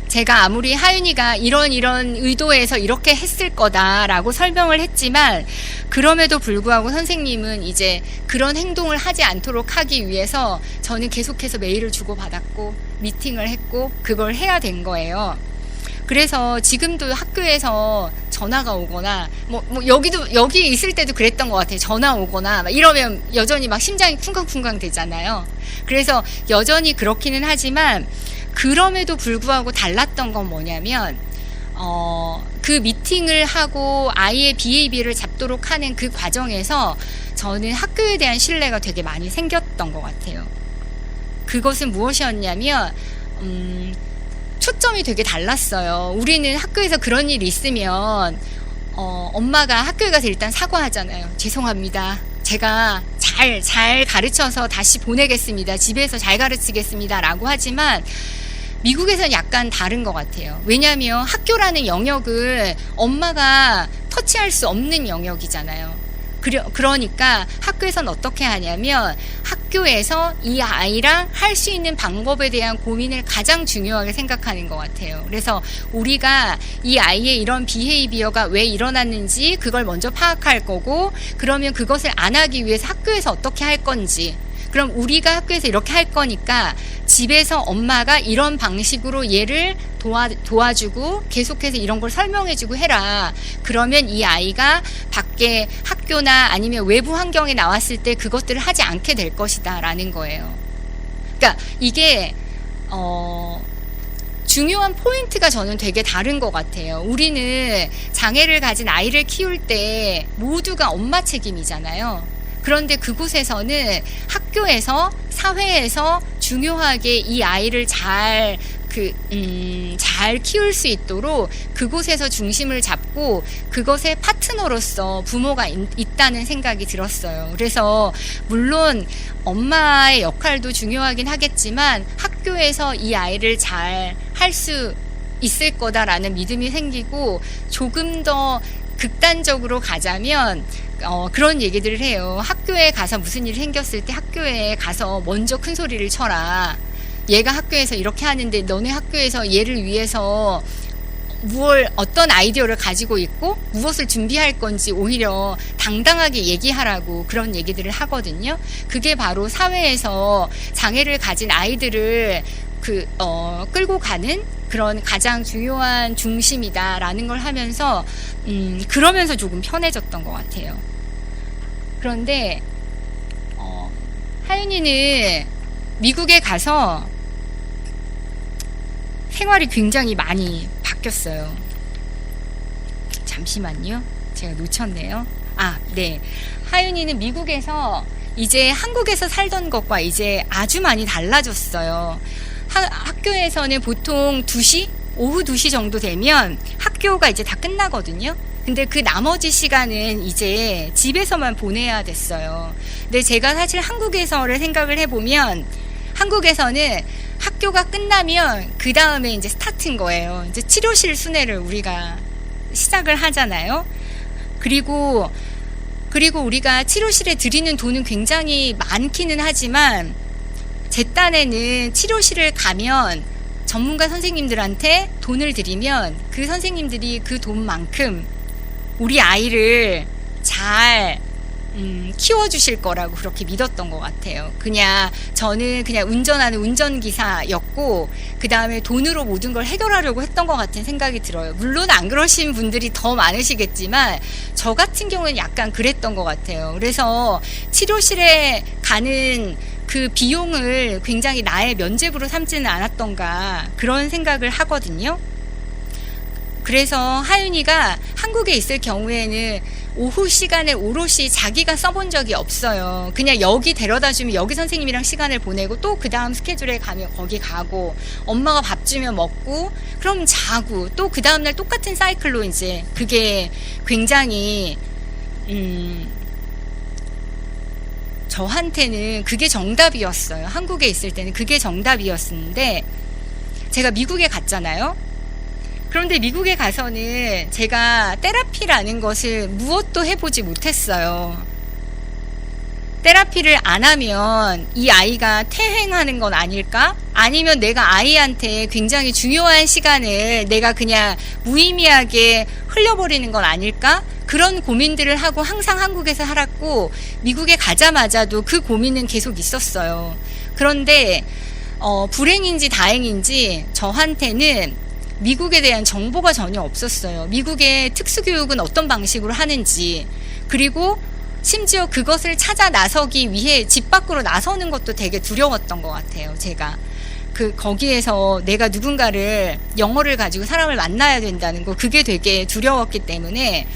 제가 아무리 하윤이가 이런 의도에서 이렇게 했을 거다라고 설명을 했지만, 그럼에도 불구하고 선생님은 이제 그런 행동을 하지 않도록 하기 위해서 저는 계속해서 메일을 주고받았고 미팅을 했고 그걸 해야 된 거예요. 그래서 지금도 학교에서 전화가 오거나 여기 있을 때도 그랬던 것 같아요. 전화 오거나 막 이러면 여전히 막 심장이 쿵쾅쿵쾅 되잖아요. 그래서 여전히 그렇기는 하지만, 그럼에도 불구하고 달랐던 건 뭐냐면, 그 미팅을 하고 아이의 비헤이비어를 잡도록 하는 그 과정에서 저는 학교에 대한 신뢰가 되게 많이 생겼던 것 같아요. 그것은 무엇이었냐면, 초점이 되게 달랐어요. 우리는 학교에서 그런 일이 있으면 엄마가 학교에 가서 일단 사과하잖아요. 죄송합니다. 제가 잘 가르쳐서 다시 보내겠습니다. 집에서 잘 가르치겠습니다. 라고 하지만 미국에서는 약간 다른 것 같아요. 왜냐하면 학교라는 영역은 엄마가 터치할 수 없는 영역이잖아요. 그러니까 학교에서는 어떻게 하냐면, 학교에서 이 아이랑 할 수 있는 방법에 대한 고민을 가장 중요하게 생각하는 것 같아요. 그래서 우리가 이 아이의 이런 비헤이비어가 왜 일어났는지 그걸 먼저 파악할 거고, 그러면 그것을 안 하기 위해서 학교에서 어떻게 할 건지, 그럼 우리가 학교에서 이렇게 할 거니까 집에서 엄마가 이런 방식으로 얘를 도와주고 계속해서 이런 걸 설명해주고 해라. 그러면 이 아이가 밖에 학교나 아니면 외부 환경에 나왔을 때 그것들을 하지 않게 될 것이다 라는 거예요. 그러니까 이게 중요한 포인트가 저는 되게 다른 것 같아요. 우리는 장애를 가진 아이를 키울 때 모두가 엄마 책임이잖아요. 그런데 그곳에서는 학교에서, 사회에서 중요하게 이 아이를 잘 키울 수 있도록 그곳에서 중심을 잡고 그것의 파트너로서 부모가 있다는 생각이 들었어요. 그래서 물론 엄마의 역할도 중요하긴 하겠지만 학교에서 이 아이를 잘 할 수 있을 거다라는 믿음이 생기고, 조금 더 극단적으로 가자면 그런 얘기들을 해요. 학교에 가서 무슨 일이 생겼을 때 학교에 가서 먼저 큰 소리를 쳐라. 얘가 학교에서 이렇게 하는데 너네 학교에서 얘를 위해서 어떤 아이디어를 가지고 있고 무엇을 준비할 건지 오히려 당당하게 얘기하라고 그런 얘기들을 하거든요. 그게 바로 사회에서 장애를 가진 아이들을 끌고 가는 그런 가장 중요한 중심이다라는 걸 하면서 그러면서 조금 편해졌던 것 같아요. 그런데 하윤이는 미국에 가서 생활이 굉장히 많이 바뀌었어요. 잠시만요. 제가 놓쳤네요. 네. 하윤이는 미국에서 이제 한국에서 살던 것과 이제 아주 많이 달라졌어요. 학교에서는 보통 2시? 오후 2시 정도 되면 학교가 이제 다 끝나거든요. 근데 그 나머지 시간은 이제 집에서만 보내야 됐어요. 근데 제가 사실 한국에서를 생각을 해보면 한국에서는 학교가 끝나면 그 다음에 이제 스타트인 거예요. 이제 치료실 순회를 우리가 시작을 하잖아요. 그리고 우리가 치료실에 들이는 돈은 굉장히 많기는 하지만 제 딴에는 치료실을 가면 전문가 선생님들한테 돈을 들이면 그 선생님들이 그 돈만큼 우리 아이를 잘 키워주실 거라고 그렇게 믿었던 것 같아요. 저는 그냥 운전하는 운전기사였고 그 다음에 돈으로 모든 걸 해결하려고 했던 것 같은 생각이 들어요. 물론 안 그러신 분들이 더 많으시겠지만 저 같은 경우는 약간 그랬던 것 같아요. 그래서 치료실에 가는 그 비용을 굉장히 나의 면죄부로 삼지는 않았던가 그런 생각을 하거든요. 그래서 하윤이가 한국에 있을 경우에는 오후 시간을 오롯이 자기가 써본 적이 없어요. 그냥 여기 데려다 주면 여기 선생님이랑 시간을 보내고 또 그 다음 스케줄에 가면 거기 가고 엄마가 밥 주면 먹고 그럼 자고 또 그 다음날 똑같은 사이클로 이제 그게 굉장히 저한테는 그게 정답이었어요. 한국에 있을 때는 그게 정답이었는데 제가 미국에 갔잖아요. 그런데 미국에 가서는 제가 테라피라는 것을 무엇도 해보지 못했어요. 테라피를 안 하면 이 아이가 퇴행하는 건 아닐까? 아니면 내가 아이한테 굉장히 중요한 시간을 내가 그냥 무의미하게 흘려버리는 건 아닐까? 그런 고민들을 하고 항상 한국에서 살았고 미국에 가자마자도 그 고민은 계속 있었어요. 그런데 불행인지 다행인지 저한테는 미국에 대한 정보가 전혀 없었어요. 미국의 특수교육은 어떤 방식으로 하는지, 그리고 심지어 그것을 찾아 나서기 위해 집 밖으로 나서는 것도 되게 두려웠던 것 같아요. 제가 거기에서 내가 누군가를 영어를 가지고 사람을 만나야 된다는 거, 그게 되게 두려웠기 때문에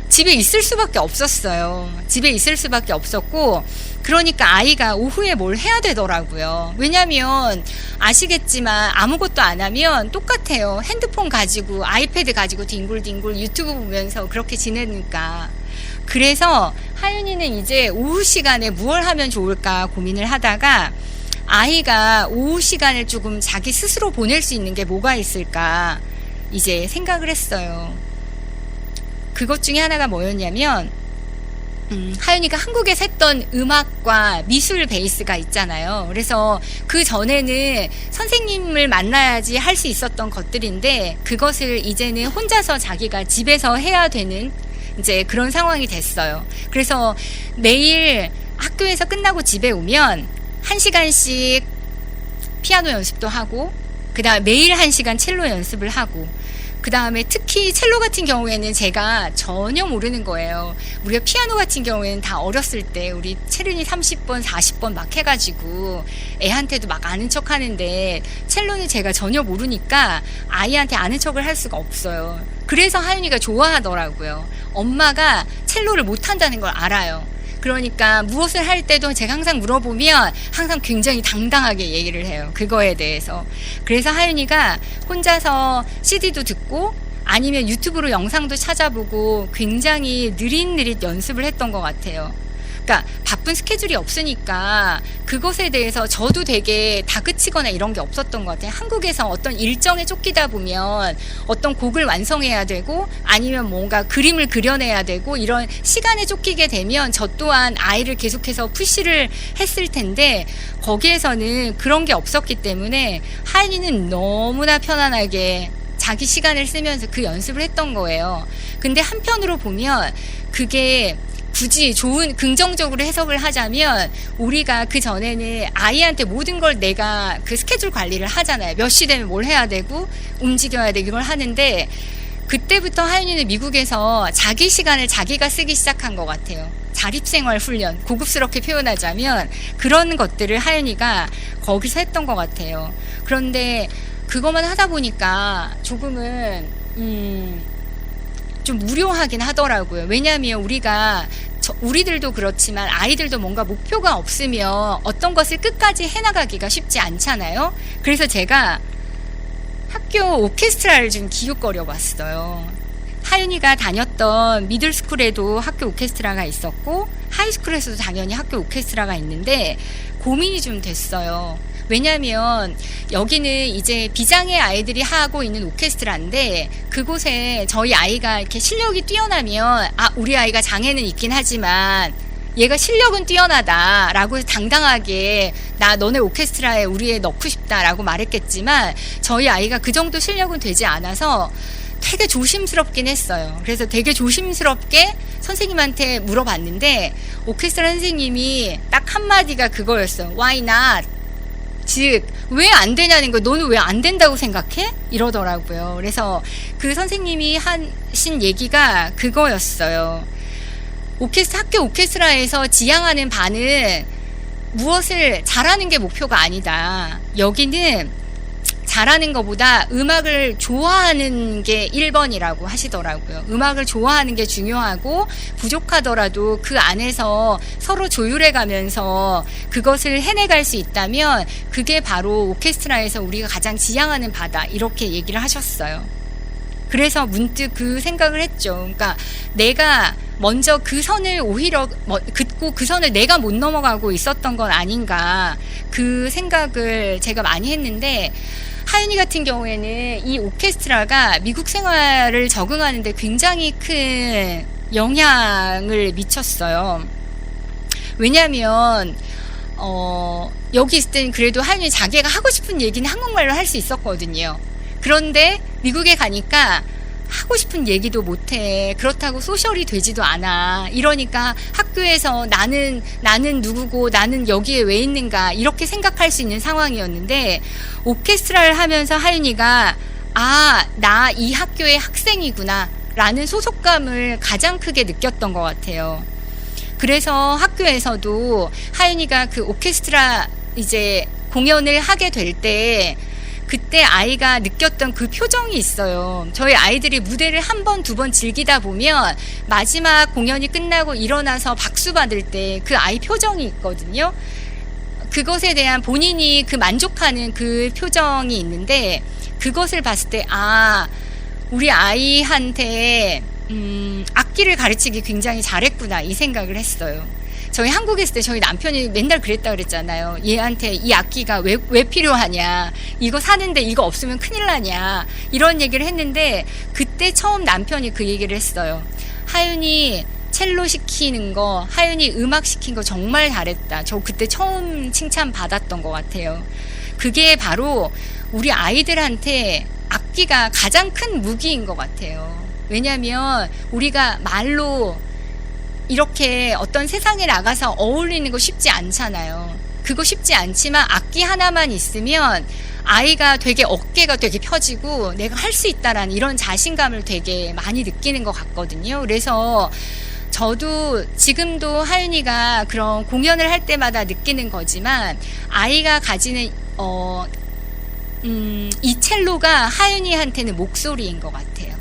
집에 있을 수밖에 없었어요. 집에 있을 수밖에 없었고, 그러니까 아이가 오후에 뭘 해야 되더라고요. 왜냐면 아시겠지만 아무것도 안 하면 똑같아요. 핸드폰 가지고 아이패드 가지고 뒹굴뒹굴 유튜브 보면서 그렇게 지내니까. 그래서 하윤이는 이제 오후 시간에 무엇을 하면 좋을까 고민을 하다가 아이가 오후 시간을 조금 자기 스스로 보낼 수 있는 게 뭐가 있을까 이제 생각을 했어요. 그것 중에 하나가 뭐였냐면 하윤이가 한국에서 했던 음악과 미술 베이스가 있잖아요. 그래서 그 전에는 선생님을 만나야지 할 수 있었던 것들인데 그것을 이제는 혼자서 자기가 집에서 해야 되는 이제 그런 상황이 됐어요. 그래서 매일 학교에서 끝나고 집에 오면 1시간씩 피아노 연습도 하고 그다음에 매일 1시간 첼로 연습을 하고 그 다음에 특히 첼로 같은 경우에는 제가 전혀 모르는 거예요. 우리가 피아노 같은 경우에는 다 어렸을 때 우리 체르니 30번, 40번 막 해가지고 애한테도 막 아는 척 하는데 첼로는 제가 전혀 모르니까 아이한테 아는 척을 할 수가 없어요. 그래서 하윤이가 좋아하더라고요. 엄마가 첼로를 못한다는 걸 알아요. 그러니까 무엇을 할 때도 제가 항상 물어보면 항상 굉장히 당당하게 얘기를 해요. 그거에 대해서. 그래서 하윤이가 혼자서 CD도 듣고 아니면 유튜브로 영상도 찾아보고 굉장히 느릿느릿 연습을 했던 것 같아요. 그러니까 바쁜 스케줄이 없으니까 그것에 대해서 저도 되게 다그치거나 이런 게 없었던 것 같아요. 한국에서 어떤 일정에 쫓기다 보면 어떤 곡을 완성해야 되고 아니면 뭔가 그림을 그려내야 되고 이런 시간에 쫓기게 되면 저 또한 아이를 계속해서 푸시를 했을 텐데 거기에서는 그런 게 없었기 때문에 하윤이는 너무나 편안하게 자기 시간을 쓰면서 그 연습을 했던 거예요. 근데 한편으로 보면 그게 굳이 좋은 긍정적으로 해석을 하자면 우리가 그 전에는 아이한테 모든 걸 내가 그 스케줄 관리를 하잖아요. 몇 시 되면 뭘 해야 되고 움직여야 되고 이걸 하는데 그때부터 하윤이는 미국에서 자기 시간을 자기가 쓰기 시작한 것 같아요. 자립생활 훈련, 고급스럽게 표현하자면 그런 것들을 하윤이가 거기서 했던 것 같아요. 그런데 그것만 하다 보니까 조금은 좀 무료하긴 하더라고요. 왜냐하면 우리들도 그렇지만 아이들도 뭔가 목표가 없으면 어떤 것을 끝까지 해나가기가 쉽지 않잖아요. 그래서 제가 학교 오케스트라를 좀 기웃거려 봤어요. 하윤이가 다녔던 미들스쿨에도 학교 오케스트라가 있었고 하이스쿨에서도 당연히 학교 오케스트라가 있는데 고민이 좀 됐어요. 왜냐하면 여기는 이제 비장의 아이들이 하고 있는 오케스트라인데 그곳에 저희 아이가 이렇게 실력이 뛰어나면 우리 아이가 장애는 있긴 하지만 얘가 실력은 뛰어나다라고 당당하게 너네 오케스트라에 우리 애 넣고 싶다라고 말했겠지만 저희 아이가 그 정도 실력은 되지 않아서 되게 조심스럽긴 했어요. 그래서 되게 조심스럽게 선생님한테 물어봤는데 오케스트라 선생님이 딱 한마디가 그거였어요. Why not? 즉, 왜 안 되냐는 거, 너는 왜 안 된다고 생각해? 이러더라고요. 그래서 그 선생님이 하신 얘기가 그거였어요. 학교 오케스트라에서 지향하는 바는 무엇을 잘하는 게 목표가 아니다. 여기는 잘하는 것보다 음악을 좋아하는 게 1번이라고 하시더라고요. 음악을 좋아하는 게 중요하고 부족하더라도 그 안에서 서로 조율해 가면서 그것을 해내갈 수 있다면 그게 바로 오케스트라에서 우리가 가장 지향하는 바다. 이렇게 얘기를 하셨어요. 그래서 문득 그 생각을 했죠. 그러니까 내가 먼저 그 선을 오히려 긋고 그 선을 내가 못 넘어가고 있었던 건 아닌가 그 생각을 제가 많이 했는데 하윤이 같은 경우에는 이 오케스트라가 미국 생활을 적응하는데 굉장히 큰 영향을 미쳤어요. 왜냐하면 여기 있을 때는 그래도 하윤이 자기가 하고 싶은 얘기는 한국말로 할 수 있었거든요. 그런데 미국에 가니까 하고 싶은 얘기도 못해. 그렇다고 소셜이 되지도 않아. 이러니까 학교에서 나는 누구고 나는 여기에 왜 있는가 이렇게 생각할 수 있는 상황이었는데 오케스트라를 하면서 하윤이가 나 이 학교의 학생이구나 라는 소속감을 가장 크게 느꼈던 것 같아요. 그래서 학교에서도 하윤이가 그 오케스트라 이제 공연을 하게 될 때 그때 아이가 느꼈던 그 표정이 있어요. 저희 아이들이 무대를 한 번, 두 번 즐기다 보면 마지막 공연이 끝나고 일어나서 박수 받을 때 그 아이 표정이 있거든요. 그것에 대한 본인이 그 만족하는 그 표정이 있는데 그것을 봤을 때 우리 아이한테 악기를 가르치기 굉장히 잘했구나 이 생각을 했어요. 저희 한국에 있을 때 저희 남편이 맨날 그랬다 그랬잖아요. 얘한테 이 악기가 왜 필요하냐. 이거 사는데 이거 없으면 큰일 나냐. 이런 얘기를 했는데 그때 처음 남편이 그 얘기를 했어요. 하윤이 첼로 시키는 거, 하윤이 음악 시킨 거 정말 잘했다. 저 그때 처음 칭찬 받았던 것 같아요. 그게 바로 우리 아이들한테 악기가 가장 큰 무기인 것 같아요. 왜냐하면 우리가 말로 이렇게 어떤 세상에 나가서 어울리는 거 쉽지 않잖아요. 그거 쉽지 않지만 악기 하나만 있으면 아이가 되게 어깨가 되게 펴지고 내가 할 수 있다라는 이런 자신감을 되게 많이 느끼는 것 같거든요. 그래서 저도 지금도 하윤이가 그런 공연을 할 때마다 느끼는 거지만 아이가 가지는 이 첼로가 하윤이한테는 목소리인 것 같아요.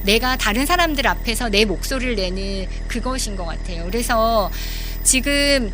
내가 다른 사람들 앞에서 내 목소리를 내는 그것인 것 같아요. 그래서 지금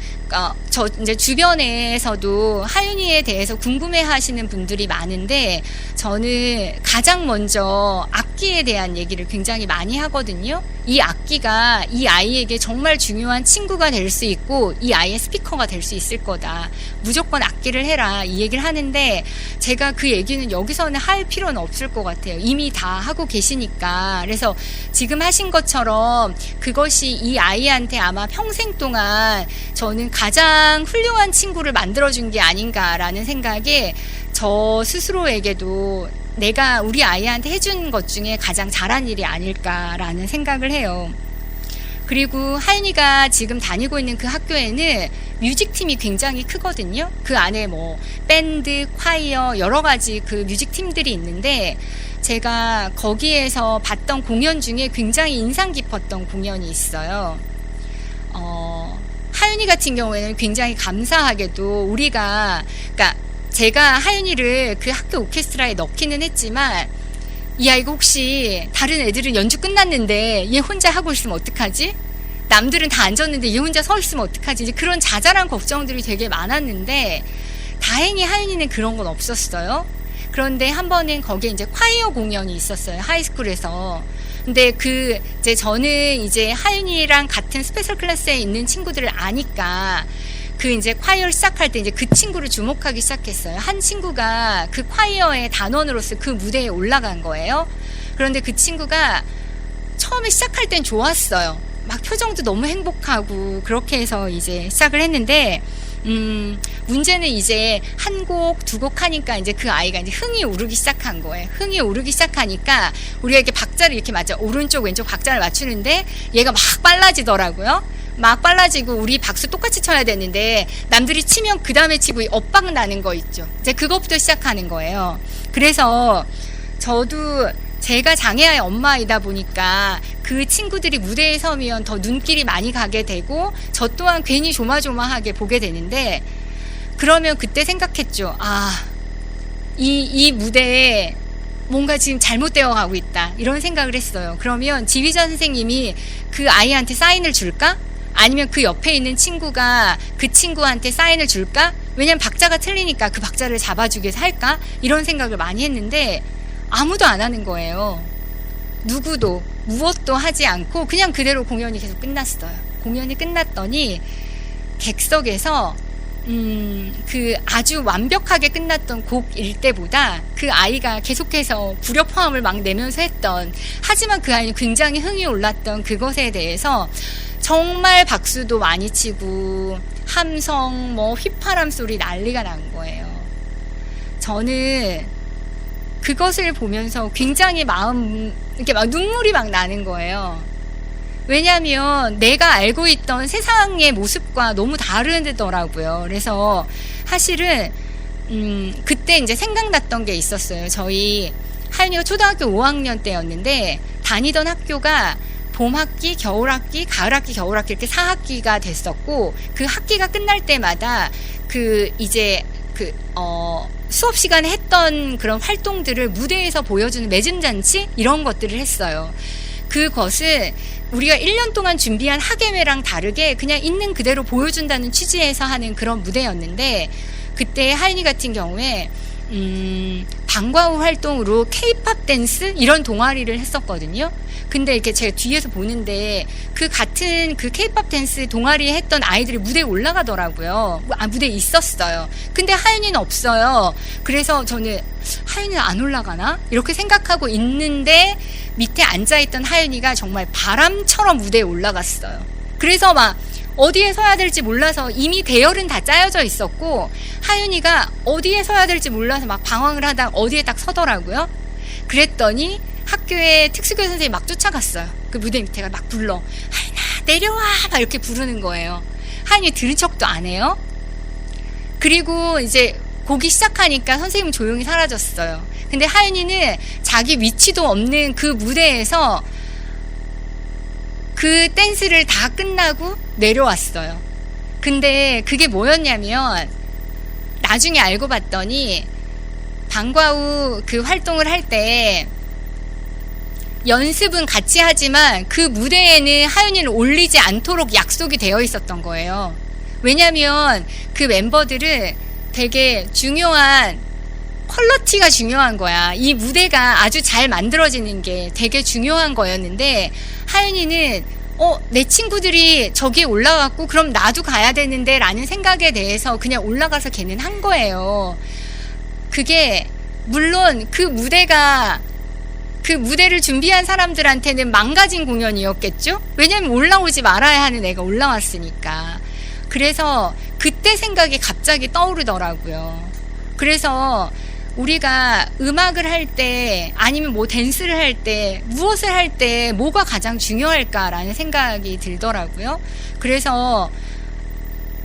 저 이제 주변에서도 하윤이에 대해서 궁금해하시는 분들이 많은데 저는 가장 먼저 악기에 대한 얘기를 굉장히 많이 하거든요. 이 악기가 이 아이에게 정말 중요한 친구가 될 수 있고 이 아이의 스피커가 될 수 있을 거다. 무조건 악기를 해라 이 얘기를 하는데 제가 그 얘기는 여기서는 할 필요는 없을 것 같아요. 이미 다 하고 계시니까. 그래서 지금 하신 것처럼 그것이 이 아이한테 아마 평생 동안 저는 가장 훌륭한 친구를 만들어준 게 아닌가라는 생각에 저 스스로에게도 내가 우리 아이한테 해준 것 중에 가장 잘한 일이 아닐까라는 생각을 해요. 그리고 하윤이가 지금 다니고 있는 그 학교에는 뮤직팀이 굉장히 크거든요. 그 안에 뭐 밴드, 콰이어 여러 가지 그 뮤직팀들이 있는데 제가 거기에서 봤던 공연 중에 굉장히 인상 깊었던 공연이 있어요. 하윤이 같은 경우에는 굉장히 감사하게도 우리가 그러니까 제가 하윤이를 그 학교 오케스트라에 넣기는 했지만 이 아이가 혹시 다른 애들은 연주 끝났는데 얘 혼자 하고 있으면 어떡하지? 남들은 다 앉았는데 얘 혼자 서 있으면 어떡하지? 이제 그런 자잘한 걱정들이 되게 많았는데 다행히 하윤이는 그런 건 없었어요. 그런데 한 번은 거기에 이제 콰이어 공연이 있었어요. 하이스쿨에서. 근데 이제 저는 이제 하윤이랑 같은 스페셜 클래스에 있는 친구들을 아니까 그 이제 콰이어를 시작할 때 이제 그 친구를 주목하기 시작했어요. 한 친구가 그 콰이어의 단원으로서 그 무대에 올라간 거예요. 그런데 그 친구가 처음에 시작할 땐 좋았어요. 막 표정도 너무 행복하고 그렇게 해서 이제 시작을 했는데 문제는 이제 한 곡, 두 곡 하니까 이제 그 아이가 이제 흥이 오르기 시작한 거예요. 흥이 오르기 시작하니까 우리가 이렇게 박자를 이렇게 맞아. 오른쪽, 왼쪽 박자를 맞추는데 얘가 막 빨라지더라고요. 막 빨라지고 우리 박수 똑같이 쳐야 되는데 남들이 치면 그 다음에 치고 엇박 나는 거 있죠. 이제 그것부터 시작하는 거예요. 그래서 저도 제가 장애아의 엄마이다 보니까 그 친구들이 무대에 서면 더 눈길이 많이 가게 되고 저 또한 괜히 조마조마하게 보게 되는데 그러면 그때 생각했죠. 이 무대에 뭔가 지금 잘못되어 가고 있다. 이런 생각을 했어요. 그러면 지휘자 선생님이 그 아이한테 사인을 줄까? 아니면 그 옆에 있는 친구가 그 친구한테 사인을 줄까? 왜냐면 박자가 틀리니까 그 박자를 잡아주기 위해서 할까? 이런 생각을 많이 했는데 아무도 안 하는 거예요. 누구도 무엇도 하지 않고 그냥 그대로 공연이 계속 끝났어요. 공연이 끝났더니 객석에서 그 아주 완벽하게 끝났던 곡일 때보다 그 아이가 계속해서 불협화음을 막 내면서 했던 하지만 그 아이는 굉장히 흥이 올랐던 그것에 대해서 정말 박수도 많이 치고 함성 뭐 휘파람 소리 난리가 난 거예요. 저는 그것을 보면서 굉장히 이렇게 막 눈물이 막 나는 거예요. 왜냐하면 내가 알고 있던 세상의 모습과 너무 다르더라고요. 그래서 사실은 그때 이제 생각났던 게 있었어요. 저희 하윤이가 초등학교 5학년 때였는데 다니던 학교가 봄학기, 겨울학기, 가을학기, 겨울학기 이렇게 4학기가 됐었고 그 학기가 끝날 때마다 수업 시간에 했던 그런 활동들을 무대에서 보여주는 매진잔치 이런 것들을 했어요. 그것은 우리가 1년 동안 준비한 학예회랑 다르게 그냥 있는 그대로 보여준다는 취지에서 하는 그런 무대였는데 그때 하윤이 같은 경우에 방과 후 활동으로 K-팝 댄스 이런 동아리를 했었거든요. 근데 이렇게 제가 뒤에서 보는데 그 같은 그 K-팝 댄스 동아리에 했던 아이들이 무대에 올라가더라고요. 무대에 있었어요. 근데 하윤이는 없어요. 그래서 저는 하윤이는 안 올라가나? 이렇게 생각하고 있는데 밑에 앉아있던 하윤이가 정말 바람처럼 무대에 올라갔어요. 그래서 막 어디에 서야 될지 몰라서 이미 대열은 다 짜여져 있었고 하윤이가 어디에 서야 될지 몰라서 막 방황을 하다 어디에 딱 서더라고요. 그랬더니 학교에 특수교사 선생님이 막 쫓아갔어요. 그 무대 밑에가 막 불러. 하윤아 내려와 막 이렇게 부르는 거예요. 하윤이 들은 척도 안 해요. 그리고 이제 곡이 시작하니까 선생님은 조용히 사라졌어요. 근데 하윤이는 자기 위치도 없는 그 무대에서 그 댄스를 다 끝나고 내려왔어요. 근데 그게 뭐였냐면 나중에 알고 봤더니 방과 후 그 활동을 할 때 연습은 같이 하지만 그 무대에는 하윤이를 올리지 않도록 약속이 되어 있었던 거예요. 왜냐하면 그 멤버들은 되게 중요한 퀄리티가 중요한 거야. 이 무대가 아주 잘 만들어지는 게 되게 중요한 거였는데 하윤이는 내 친구들이 저기에 올라갔고 그럼 나도 가야 되는데 라는 생각에 대해서 그냥 올라가서 걔는 한 거예요. 그게 물론 그 무대를 준비한 사람들한테는 망가진 공연이었겠죠? 왜냐면 올라오지 말아야 하는 애가 올라왔으니까. 그래서 그때 생각이 갑자기 떠오르더라고요. 그래서 우리가 음악을 할 때 아니면 뭐 댄스를 할 때 무엇을 할 때 뭐가 가장 중요할까라는 생각이 들더라고요. 그래서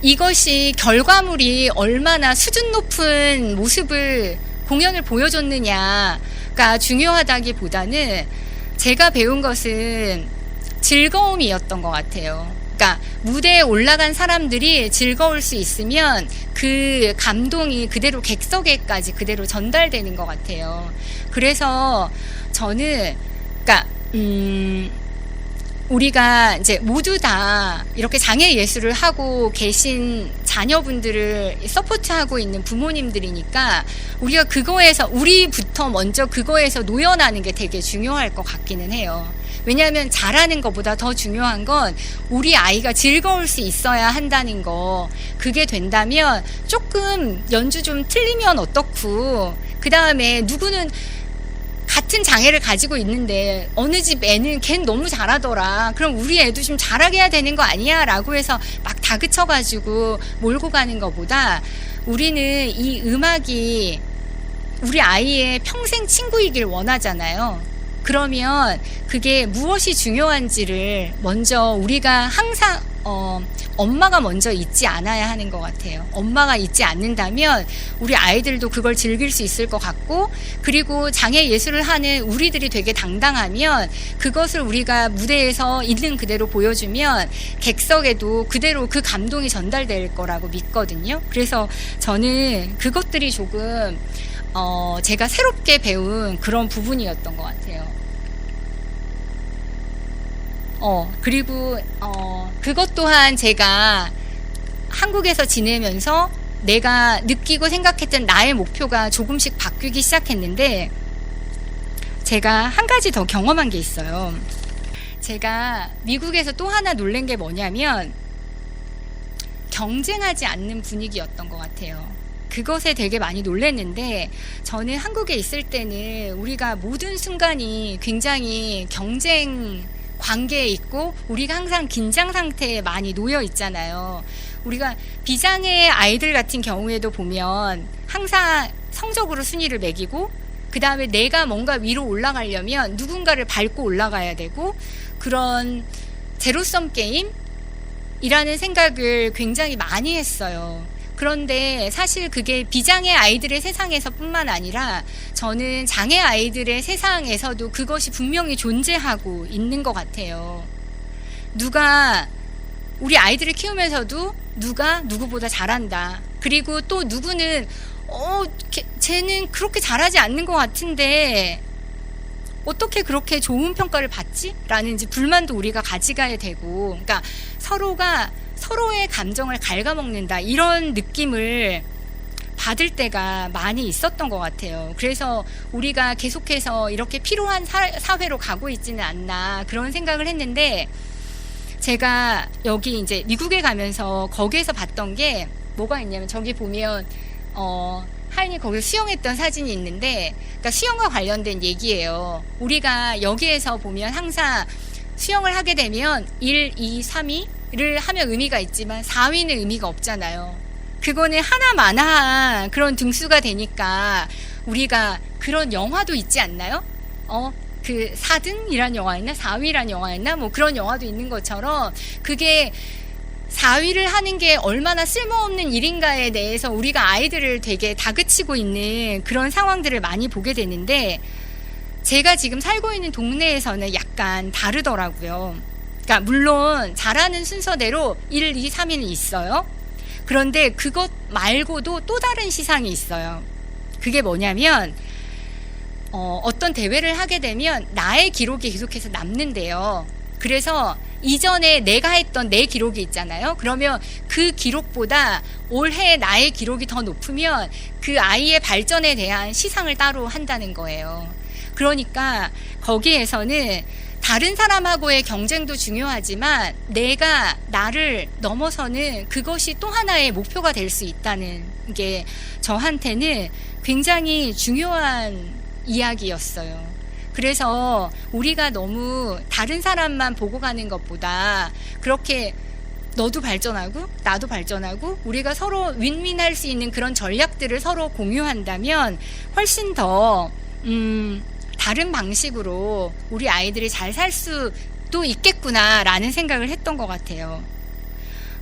이것이 결과물이 얼마나 수준 높은 모습을 공연을 보여줬느냐가 중요하다기보다는 제가 배운 것은 즐거움이었던 것 같아요. 그러니까 무대에 올라간 사람들이 즐거울 수 있으면 그 감동이 그대로 객석에까지 그대로 전달되는 것 같아요. 그래서 저는 그러니까 우리가 이제 모두 다 이렇게 장애 예술을 하고 계신 자녀분들을 서포트하고 있는 부모님들이니까 우리가 우리부터 먼저 그거에서 노연하는 게 되게 중요할 것 같기는 해요. 왜냐하면 잘하는 것보다 더 중요한 건 우리 아이가 즐거울 수 있어야 한다는 거. 그게 된다면 조금 연주 좀 틀리면 어떻고, 그 다음에 누구는 같은 장애를 가지고 있는데 어느 집 애는 걘 너무 잘하더라. 그럼 우리 애도 좀 잘하게 해야 되는 거 아니야? 라고 해서 막 다그쳐가지고 몰고 가는 것보다 우리는 이 음악이 우리 아이의 평생 친구이길 원하잖아요. 그러면 그게 무엇이 중요한지를 먼저 우리가 항상 엄마가 먼저 잊지 않아야 하는 것 같아요. 엄마가 잊지 않는다면 우리 아이들도 그걸 즐길 수 있을 것 같고, 그리고 장애 예술을 하는 우리들이 되게 당당하면 그것을 우리가 무대에서 있는 그대로 보여주면 객석에도 그대로 그 감동이 전달될 거라고 믿거든요. 그래서 저는 그것들이 조금 제가 새롭게 배운 그런 부분이었던 것 같아요. 그리고 그것 또한 제가 한국에서 지내면서 내가 느끼고 생각했던 나의 목표가 조금씩 바뀌기 시작했는데, 제가 한 가지 더 경험한 게 있어요. 제가 미국에서 또 하나 놀란 게 뭐냐면 경쟁하지 않는 분위기였던 것 같아요. 그것에 되게 많이 놀랐는데, 저는 한국에 있을 때는 우리가 모든 순간이 굉장히 경쟁 관계에 있고 우리가 항상 긴장 상태에 많이 놓여 있잖아요. 우리가 비장애 아이들 같은 경우에도 보면 항상 성적으로 순위를 매기고, 그 다음에 내가 뭔가 위로 올라가려면 누군가를 밟고 올라가야 되고, 그런 제로섬 게임이라는 생각을 굉장히 많이 했어요. 그런데 사실 그게 비장애 아이들의 세상에서 뿐만 아니라 저는 장애 아이들의 세상에서도 그것이 분명히 존재하고 있는 것 같아요. 우리 아이들을 키우면서도 누가 누구보다 잘한다. 그리고 또 누구는 쟤는 그렇게 잘하지 않는 것 같은데 어떻게 그렇게 좋은 평가를 받지? 라는 이제 불만도 우리가 가져가야 되고, 그러니까 서로의 감정을 갉아먹는다, 이런 느낌을 받을 때가 많이 있었던 것 같아요. 그래서 우리가 계속해서 이렇게 필요한 사회로 가고 있지는 않나, 그런 생각을 했는데, 제가 여기 이제 미국에 가면서 거기에서 봤던 게 뭐가 있냐면, 저기 보면 하인이 거기서 수영했던 사진이 있는데, 그러니까 수영과 관련된 얘기예요. 우리가 여기에서 보면 항상 수영을 하게 되면 1, 2, 3위를 하면 의미가 있지만 4위는 의미가 없잖아요. 그거는 하나마나한 그런 등수가 되니까, 우리가 그런 영화도 있지 않나요? 그 4등이란 영화였나 4위란 영화였나 뭐 그런 영화도 있는 것처럼, 그게 4위를 하는 게 얼마나 쓸모없는 일인가에 대해서 우리가 아이들을 되게 다그치고 있는 그런 상황들을 많이 보게 되는데, 제가 지금 살고 있는 동네에서는 약간 다르더라고요. 그러니까 물론 잘하는 순서대로 1, 2, 3위는 있어요. 그런데 그것 말고도 또 다른 시상이 있어요. 그게 뭐냐면, 어떤 대회를 하게 되면 나의 기록이 계속해서 남는데요. 그래서 이전에 내가 했던 내 기록이 있잖아요. 그러면 그 기록보다 올해 나의 기록이 더 높으면 그 아이의 발전에 대한 시상을 따로 한다는 거예요. 그러니까 거기에서는 다른 사람하고의 경쟁도 중요하지만 내가 나를 넘어서는 그것이 또 하나의 목표가 될 수 있다는 게 저한테는 굉장히 중요한 이야기였어요. 그래서 우리가 너무 다른 사람만 보고 가는 것보다 그렇게 너도 발전하고 나도 발전하고 우리가 서로 윈윈할 수 있는 그런 전략들을 서로 공유한다면 훨씬 더 다른 방식으로 우리 아이들이 잘 살 수도 있겠구나라는 생각을 했던 것 같아요.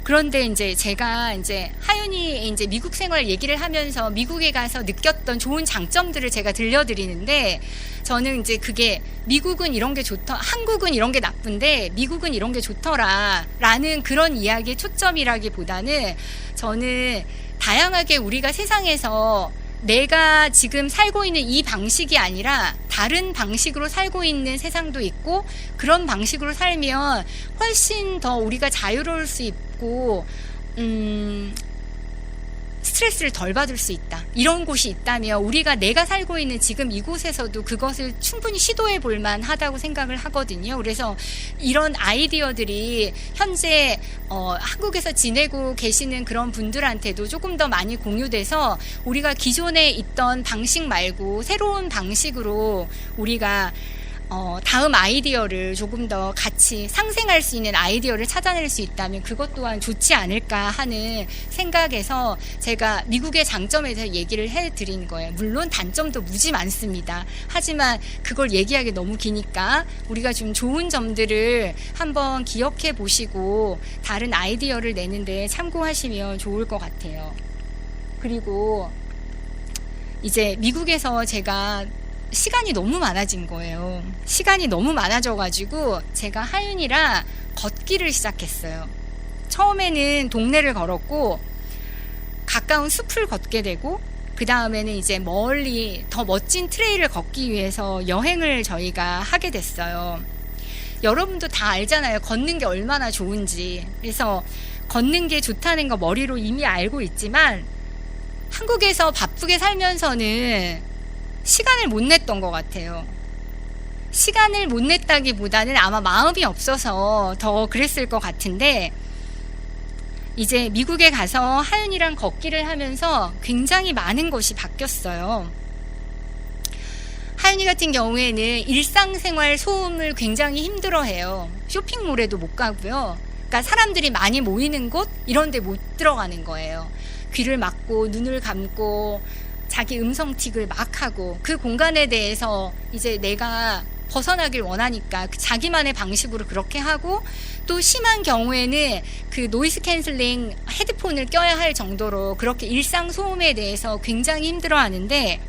그런데 이제 제가 이제 하윤이 이제 미국 생활 얘기를 하면서 미국에 가서 느꼈던 좋은 장점들을 제가 들려드리는데, 저는 이제 그게 미국은 이런 게 좋더, 한국은 이런 게 나쁜데 미국은 이런 게 좋더라라는 그런 이야기의 초점이라기보다는 저는 다양하게 우리가 세상에서 내가 지금 살고 있는 이 방식이 아니라 다른 방식으로 살고 있는 세상도 있고, 그런 방식으로 살면 훨씬 더 우리가 자유로울 수 있고 스트레스를 덜 받을 수 있다. 이런 곳이 있다면 우리가 내가 살고 있는 지금 이곳에서도 그것을 충분히 시도해 볼 만하다고 생각을 하거든요. 그래서 이런 아이디어들이 현재 한국에서 지내고 계시는 그런 분들한테도 조금 더 많이 공유돼서 우리가 기존에 있던 방식 말고 새로운 방식으로 우리가 다음 아이디어를 조금 더 같이 상생할 수 있는 아이디어를 찾아낼 수 있다면 그것 또한 좋지 않을까 하는 생각에서 제가 미국의 장점에 대해서 얘기를 해드린 거예요. 물론 단점도 무지 많습니다. 하지만 그걸 얘기하기 너무 기니까 우리가 좀 좋은 점들을 한번 기억해 보시고 다른 아이디어를 내는데 참고하시면 좋을 것 같아요. 그리고 이제 미국에서 제가 시간이 너무 많아진 거예요. 시간이 너무 많아져가지고 제가 하윤이랑 걷기를 시작했어요. 처음에는 동네를 걸었고 가까운 숲을 걷게 되고, 그 다음에는 이제 멀리 더 멋진 트레일을 걷기 위해서 여행을 저희가 하게 됐어요. 여러분도 다 알잖아요. 걷는 게 얼마나 좋은지. 그래서 걷는 게 좋다는 거 머리로 이미 알고 있지만 한국에서 바쁘게 살면서는 시간을 못 냈던 것 같아요. 시간을 못 냈다기보다는 아마 마음이 없어서 더 그랬을 것 같은데, 이제 미국에 가서 하윤이랑 걷기를 하면서 굉장히 많은 것이 바뀌었어요. 하윤이 같은 경우에는 일상생활 소음을 굉장히 힘들어해요. 쇼핑몰에도 못 가고요. 그러니까 사람들이 많이 모이는 곳 이런 데 못 들어가는 거예요. 귀를 막고 눈을 감고 자기 음성틱을 막 하고 그 공간에 대해서 이제 내가 벗어나길 원하니까 자기만의 방식으로 그렇게 하고, 또 심한 경우에는 그 노이즈 캔슬링 헤드폰을 껴야 할 정도로 그렇게 일상 소음에 대해서 굉장히 힘들어 하는데,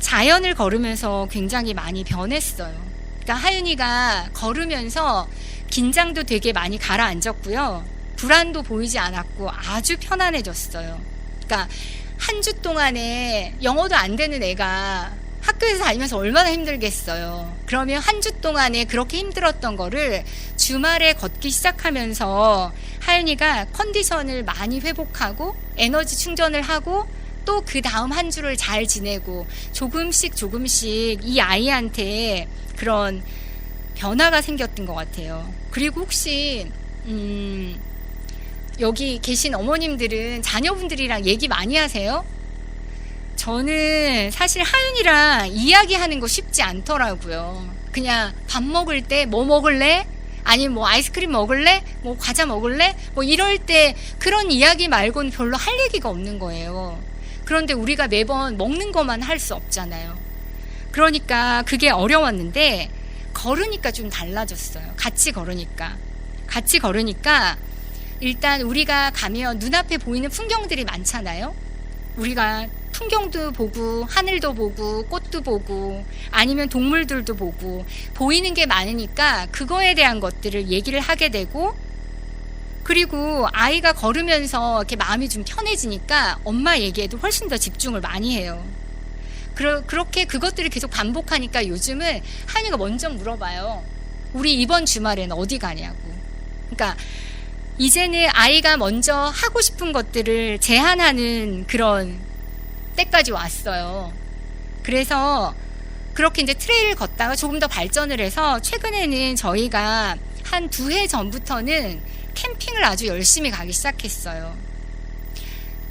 자연을 걸으면서 굉장히 많이 변했어요. 그러니까 하윤이가 걸으면서 긴장도 되게 많이 가라앉았고요. 불안도 보이지 않았고 아주 편안해졌어요. 그러니까 한 주 동안에 영어도 안 되는 애가 학교에서 다니면서 얼마나 힘들겠어요. 그러면 한 주 동안에 그렇게 힘들었던 거를 주말에 걷기 시작하면서 하윤이가 컨디션을 많이 회복하고 에너지 충전을 하고 또 그 다음 한 주를 잘 지내고 조금씩 이 아이한테 그런 변화가 생겼던 것 같아요. 그리고 혹시 여기 계신 어머님들은 자녀분들이랑 얘기 많이 하세요? 저는 사실 하윤이랑 이야기하는 거 쉽지 않더라고요. 그냥 밥 먹을 때 뭐 먹을래? 아니면 뭐 아이스크림 먹을래? 뭐 과자 먹을래? 뭐 이럴 때 그런 이야기 말고는 별로 할 얘기가 없는 거예요. 그런데 우리가 매번 먹는 것만 할 수 없잖아요. 그러니까 그게 어려웠는데 걸으니까 좀 달라졌어요. 같이 걸으니까 일단 우리가 가면 눈앞에 보이는 풍경들이 많잖아요. 우리가 풍경도 보고 하늘도 보고 꽃도 보고 아니면 동물들도 보고 보이는 게 많으니까 그거에 대한 것들을 얘기를 하게 되고, 그리고 아이가 걸으면서 이렇게 마음이 좀 편해지니까 엄마 얘기에도 훨씬 더 집중을 많이 해요. 그렇게 그것들을 계속 반복하니까 요즘은 하윤이가 먼저 물어봐요. 우리 이번 주말에는 어디 가냐고. 그러니까 이제는 아이가 먼저 하고 싶은 것들을 제한하는 그런 때까지 왔어요. 그래서 그렇게 이제 트레일을 걷다가 조금 더 발전을 해서 최근에는 저희가 한 2해 전부터는 캠핑을 아주 열심히 가기 시작했어요.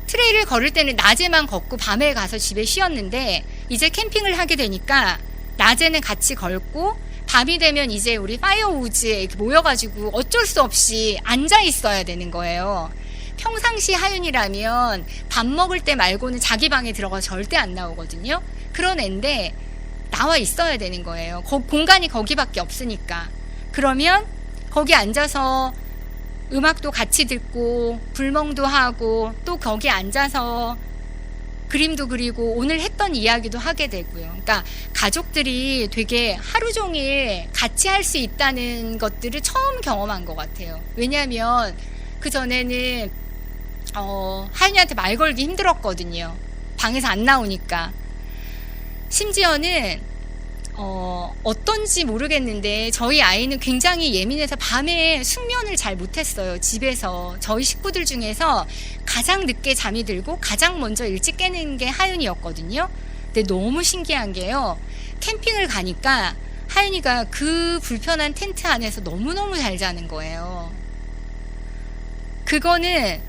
트레일을 걸을 때는 낮에만 걷고 밤에 가서 집에 쉬었는데 이제 캠핑을 하게 되니까 낮에는 같이 걸고 밤이 되면 이제 우리 파이어우즈에 이렇게 모여가지고 어쩔 수 없이 앉아 있어야 되는 거예요. 평상시 하윤이라면 밥 먹을 때 말고는 자기 방에 들어가서 절대 안 나오거든요. 그런 애인데 나와 있어야 되는 거예요. 공간이 거기밖에 없으니까. 그러면 거기 앉아서 음악도 같이 듣고 불멍도 하고 또 거기 앉아서 그림도 그리고 오늘 했던 이야기도 하게 되고요. 그러니까 가족들이 되게 하루 종일 같이 할 수 있다는 것들을 처음 경험한 것 같아요. 왜냐하면 그 전에는 하윤이한테 말 걸기 힘들었거든요. 방에서 안 나오니까. 심지어는 어떤지 모르겠는데 저희 아이는 굉장히 예민해서 밤에 숙면을 잘 못했어요. 집에서. 저희 식구들 중에서 가장 늦게 잠이 들고 가장 먼저 일찍 깨는 게 하윤이었거든요. 근데 너무 신기한 게요. 캠핑을 가니까 하윤이가 그 불편한 텐트 안에서 너무너무 잘 자는 거예요. 그거는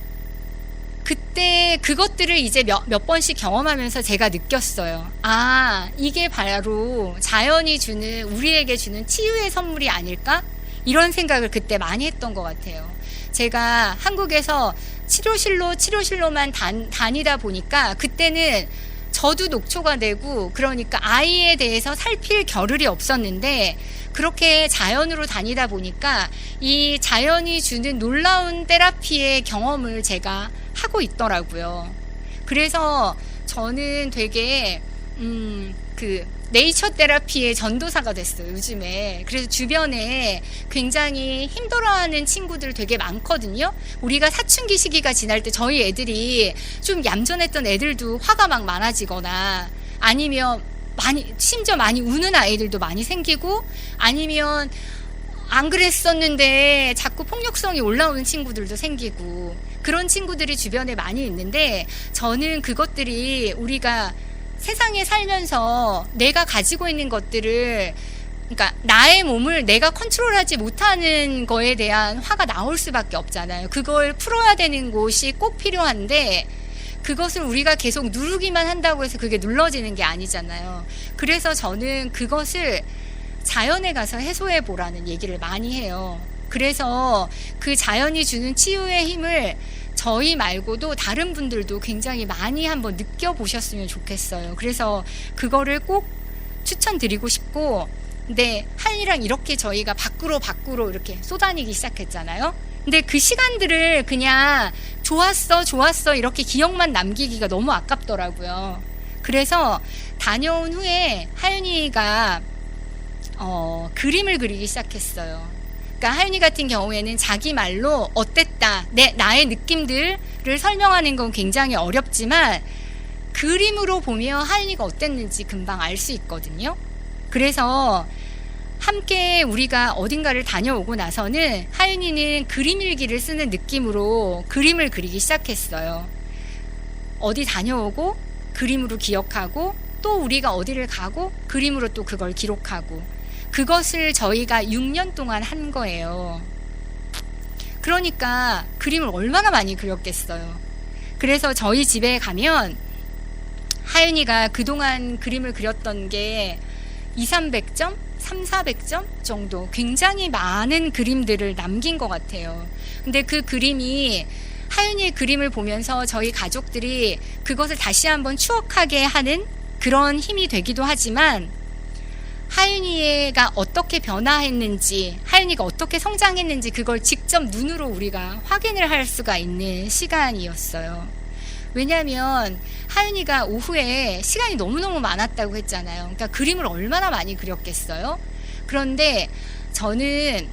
그때 그것들을 이제 몇 번씩 경험하면서 제가 느꼈어요. 아, 이게 바로 자연이 주는, 우리에게 주는 치유의 선물이 아닐까? 이런 생각을 그때 많이 했던 것 같아요. 제가 한국에서 치료실로만 다니다 보니까 그때는 저도 녹초가 되고 그러니까 아이에 대해서 살필 겨를이 없었는데 그렇게 자연으로 다니다 보니까 이 자연이 주는 놀라운 테라피의 경험을 제가 하고 있더라고요. 그래서 저는 되게 그 네이처 테라피의 전도사가 됐어요, 요즘에. 그래서 주변에 굉장히 힘들어하는 친구들 되게 많거든요. 우리가 사춘기 시기가 지날 때 저희 애들이 좀 얌전했던 애들도 화가 막 많아지거나 아니면 심지어 많이 우는 아이들도 많이 생기고 아니면 안 그랬었는데 자꾸 폭력성이 올라오는 친구들도 생기고 그런 친구들이 주변에 많이 있는데 저는 그것들이 우리가 세상에 살면서 내가 가지고 있는 것들을 그러니까 나의 몸을 내가 컨트롤하지 못하는 거에 대한 화가 나올 수밖에 없잖아요. 그걸 풀어야 되는 곳이 꼭 필요한데 그것을 우리가 계속 누르기만 한다고 해서 그게 눌러지는 게 아니잖아요. 그래서 저는 그것을 자연에 가서 해소해 보라는 얘기를 많이 해요. 그래서 그 자연이 주는 치유의 힘을 저희 말고도 다른 분들도 굉장히 많이 한번 느껴보셨으면 좋겠어요. 그래서 그거를 꼭 추천드리고 싶고, 근데 하윤이랑 이렇게 저희가 밖으로 이렇게 쏘다니기 시작했잖아요. 근데 그 시간들을 그냥 좋았어 이렇게 기억만 남기기가 너무 아깝더라고요. 그래서 다녀온 후에 하윤이가 그림을 그리기 시작했어요. 그러니까 하윤이 같은 경우에는 자기 말로 어땠다, 나의 느낌들을 설명하는 건 굉장히 어렵지만 그림으로 보면 하윤이가 어땠는지 금방 알 수 있거든요. 그래서 함께 우리가 어딘가를 다녀오고 나서는 하윤이는 그림 일기를 쓰는 느낌으로 그림을 그리기 시작했어요. 어디 다녀오고 그림으로 기억하고 또 우리가 어디를 가고 그림으로 또 그걸 기록하고 그것을 저희가 6년 동안 한 거예요. 그러니까 그림을 얼마나 많이 그렸겠어요. 그래서 저희 집에 가면 하윤이가 그동안 그림을 그렸던 게 200-300점? 300-400점 정도 굉장히 많은 그림들을 남긴 것 같아요. 근데 그 그림이 하윤이의 그림을 보면서 저희 가족들이 그것을 다시 한번 추억하게 하는 그런 힘이 되기도 하지만 하윤이가 어떻게 변화했는지, 하윤이가 어떻게 성장했는지 그걸 직접 눈으로 우리가 확인을 할 수가 있는 시간이었어요. 왜냐하면 하윤이가 오후에 시간이 너무너무 많았다고 했잖아요. 그러니까 그림을 얼마나 많이 그렸겠어요? 그런데 저는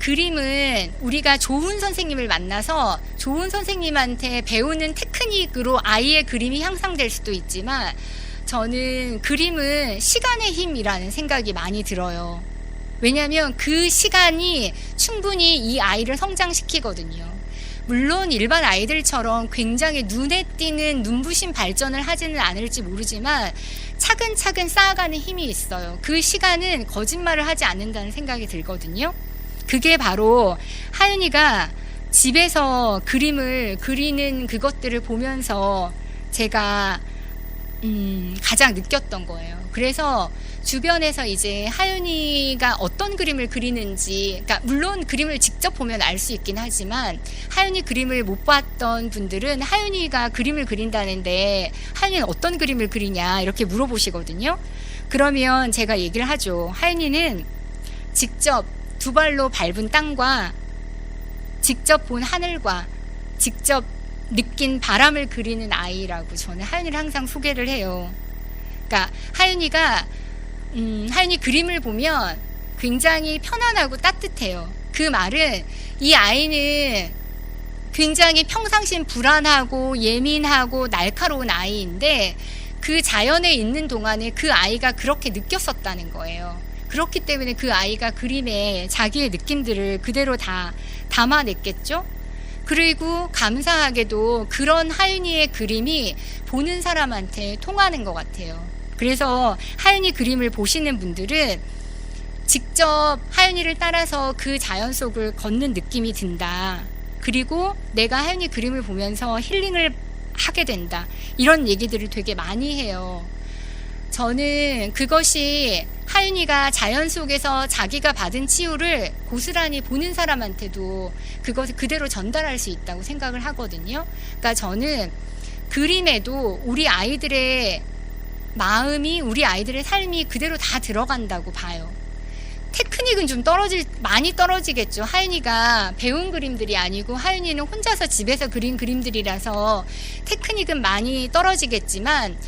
그림은 우리가 좋은 선생님을 만나서 좋은 선생님한테 배우는 테크닉으로 아이의 그림이 향상될 수도 있지만, 저는 그림은 시간의 힘이라는 생각이 많이 들어요. 왜냐하면 그 시간이 충분히 이 아이를 성장시키거든요. 물론 일반 아이들처럼 굉장히 눈에 띄는 눈부신 발전을 하지는 않을지 모르지만 차근차근 쌓아가는 힘이 있어요. 그 시간은 거짓말을 하지 않는다는 생각이 들거든요. 그게 바로 하윤이가 집에서 그림을 그리는 그것들을 보면서 제가 가장 느꼈던 거예요. 그래서 주변에서 이제 하윤이가 어떤 그림을 그리는지, 그러니까 물론 그림을 직접 보면 알 수 있긴 하지만 하윤이 그림을 못 봤던 분들은 하윤이가 그림을 그린다는데 하윤이는 어떤 그림을 그리냐 이렇게 물어보시거든요. 그러면 제가 얘기를 하죠. 하윤이는 직접 두 발로 밟은 땅과 직접 본 하늘과 직접 느낀 바람을 그리는 아이라고 저는 하윤이를 항상 소개를 해요. 그러니까 하윤이가 하윤이 그림을 보면 굉장히 편안하고 따뜻해요. 그 말은 이 아이는 굉장히 평상시엔 불안하고 예민하고 날카로운 아이인데 그 자연에 있는 동안에 그 아이가 그렇게 느꼈었다는 거예요. 그렇기 때문에 그 아이가 그림에 자기의 느낌들을 그대로 다 담아냈겠죠. 그리고 감사하게도 그런 하윤이의 그림이 보는 사람한테 통하는 것 같아요. 그래서 하윤이 그림을 보시는 분들은 직접 하윤이를 따라서 그 자연 속을 걷는 느낌이 든다. 그리고 내가 하윤이 그림을 보면서 힐링을 하게 된다. 이런 얘기들을 되게 많이 해요. 저는 그것이 하윤이가 자연 속에서 자기가 받은 치유를 고스란히 보는 사람한테도 그것을 그대로 전달할 수 있다고 생각을 하거든요. 그러니까 저는 그림에도 우리 아이들의 마음이, 우리 아이들의 삶이 그대로 다 들어간다고 봐요. 테크닉은 좀 많이 떨어지겠죠. 하윤이가 배운 그림들이 아니고 하윤이는 혼자서 집에서 그린 그림들이라서 테크닉은 많이 떨어지겠지만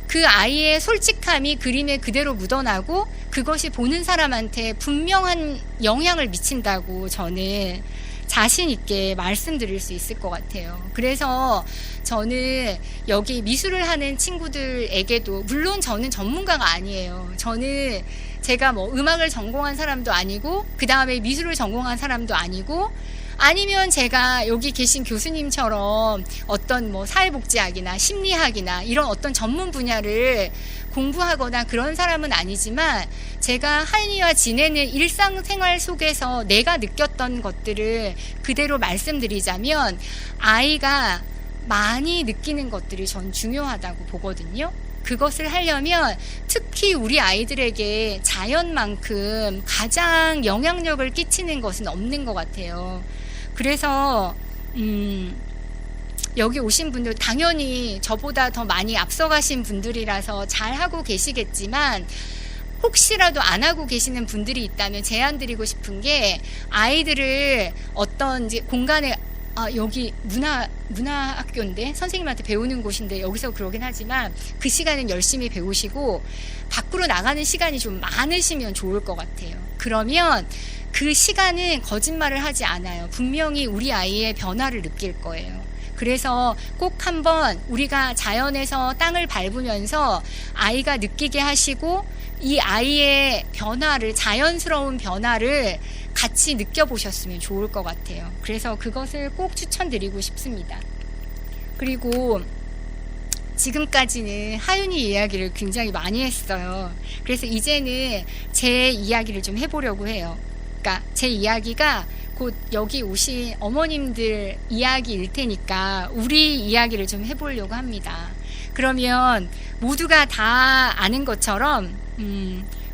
그 아이의 솔직함이 그림에 그대로 묻어나고 그것이 보는 사람한테 분명한 영향을 미친다고 저는 자신 있게 말씀드릴 수 있을 것 같아요. 그래서 저는 여기 미술을 하는 친구들에게도, 물론 저는 전문가가 아니에요. 저는 제가 뭐 음악을 전공한 사람도 아니고 그 다음에 미술을 전공한 사람도 아니고, 아니면 제가 여기 계신 교수님처럼 어떤 뭐 사회복지학이나 심리학이나 이런 어떤 전문 분야를 공부하거나 그런 사람은 아니지만, 제가 하윤이와 지내는 일상생활 속에서 내가 느꼈던 것들을 그대로 말씀드리자면 아이가 많이 느끼는 것들이 전 중요하다고 보거든요. 그것을 하려면 특히 우리 아이들에게 자연만큼 가장 영향력을 끼치는 것은 없는 것 같아요. 그래서 여기 오신 분들 당연히 저보다 더 많이 앞서가신 분들이라서 잘하고 계시겠지만, 혹시라도 안 하고 계시는 분들이 있다면 제안드리고 싶은 게, 아이들을 어떤 이제 공간에, 여기 문화학교인데 선생님한테 배우는 곳인데 여기서 그러긴 하지만 그 시간은 열심히 배우시고 밖으로 나가는 시간이 좀 많으시면 좋을 것 같아요. 그러면 그 시간은 거짓말을 하지 않아요. 분명히 우리 아이의 변화를 느낄 거예요. 그래서 꼭 한번 우리가 자연에서 땅을 밟으면서 아이가 느끼게 하시고 이 아이의 변화를, 자연스러운 변화를 같이 느껴보셨으면 좋을 것 같아요. 그래서 그것을 꼭 추천드리고 싶습니다. 그리고 지금까지는 하윤이 이야기를 굉장히 많이 했어요. 그래서 이제는 제 이야기를 좀 해보려고 해요. 그러니까 제 이야기가 곧 여기 오신 어머님들 이야기일 테니까 우리 이야기를 좀 해보려고 합니다. 그러면 모두가 다 아는 것처럼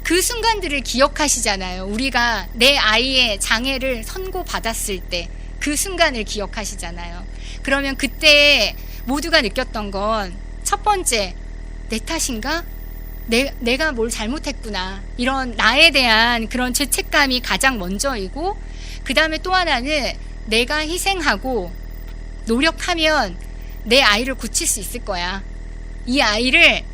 그 순간들을 기억하시잖아요. 우리가 내 아이의 장애를 선고받았을 때 그 순간을 기억하시잖아요. 그러면 그때 모두가 느꼈던 건 첫 번째, 내 탓인가? 내가 뭘 잘못했구나. 이런 나에 대한 그런 죄책감이 가장 먼저이고, 그 다음에 또 하나는 내가 희생하고 노력하면 내 아이를 고칠 수 있을 거야. 이 아이를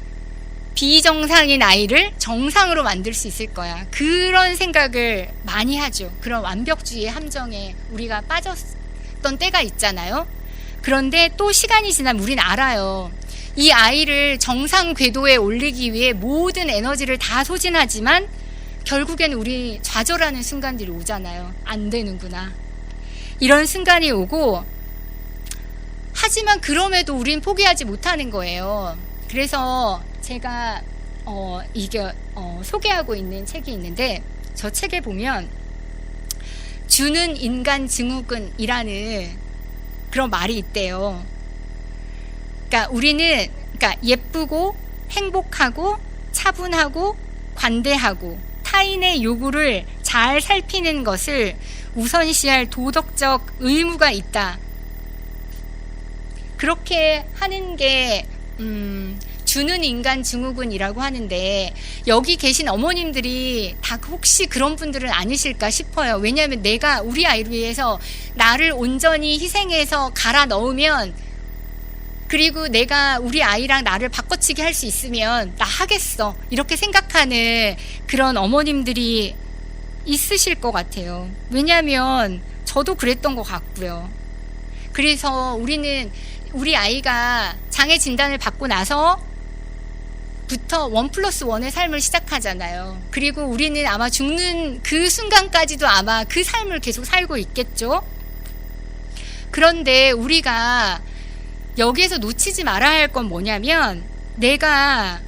비정상인 아이를 정상으로 만들 수 있을 거야. 그런 생각을 많이 하죠. 그런 완벽주의의 함정에 우리가 빠졌던 때가 있잖아요. 그런데 또 시간이 지나면 우린 알아요. 이 아이를 정상 궤도에 올리기 위해 모든 에너지를 다 소진하지만 결국에는 우리 좌절하는 순간들이 오잖아요. 안 되는구나. 이런 순간이 오고, 하지만 그럼에도 우린 포기하지 못하는 거예요. 그래서 제가 소개하고 있는 책이 있는데, 저 책에 보면 주는 인간 증후군이라는 그런 말이 있대요. 그러니까 우리는 예쁘고 행복하고 차분하고 관대하고 타인의 요구를 잘 살피는 것을 우선시할 도덕적 의무가 있다. 그렇게 하는 게 주는 인간 증후군이라고 하는데, 여기 계신 어머님들이 다 혹시 그런 분들은 아니실까 싶어요. 왜냐하면 내가 우리 아이를 위해서 나를 온전히 희생해서 갈아 넣으면, 그리고 내가 우리 아이랑 나를 바꿔치기 할 수 있으면 나 하겠어, 이렇게 생각하는 그런 어머님들이 있으실 것 같아요. 왜냐하면 저도 그랬던 것 같고요. 그래서 우리는 우리 아이가 장애 진단을 받고 나서부터 1+1의 삶을 시작하잖아요. 그리고 우리는 아마 죽는 그 순간까지도 아마 그 삶을 계속 살고 있겠죠. 그런데 우리가 여기에서 놓치지 말아야 할 건 뭐냐면, 내가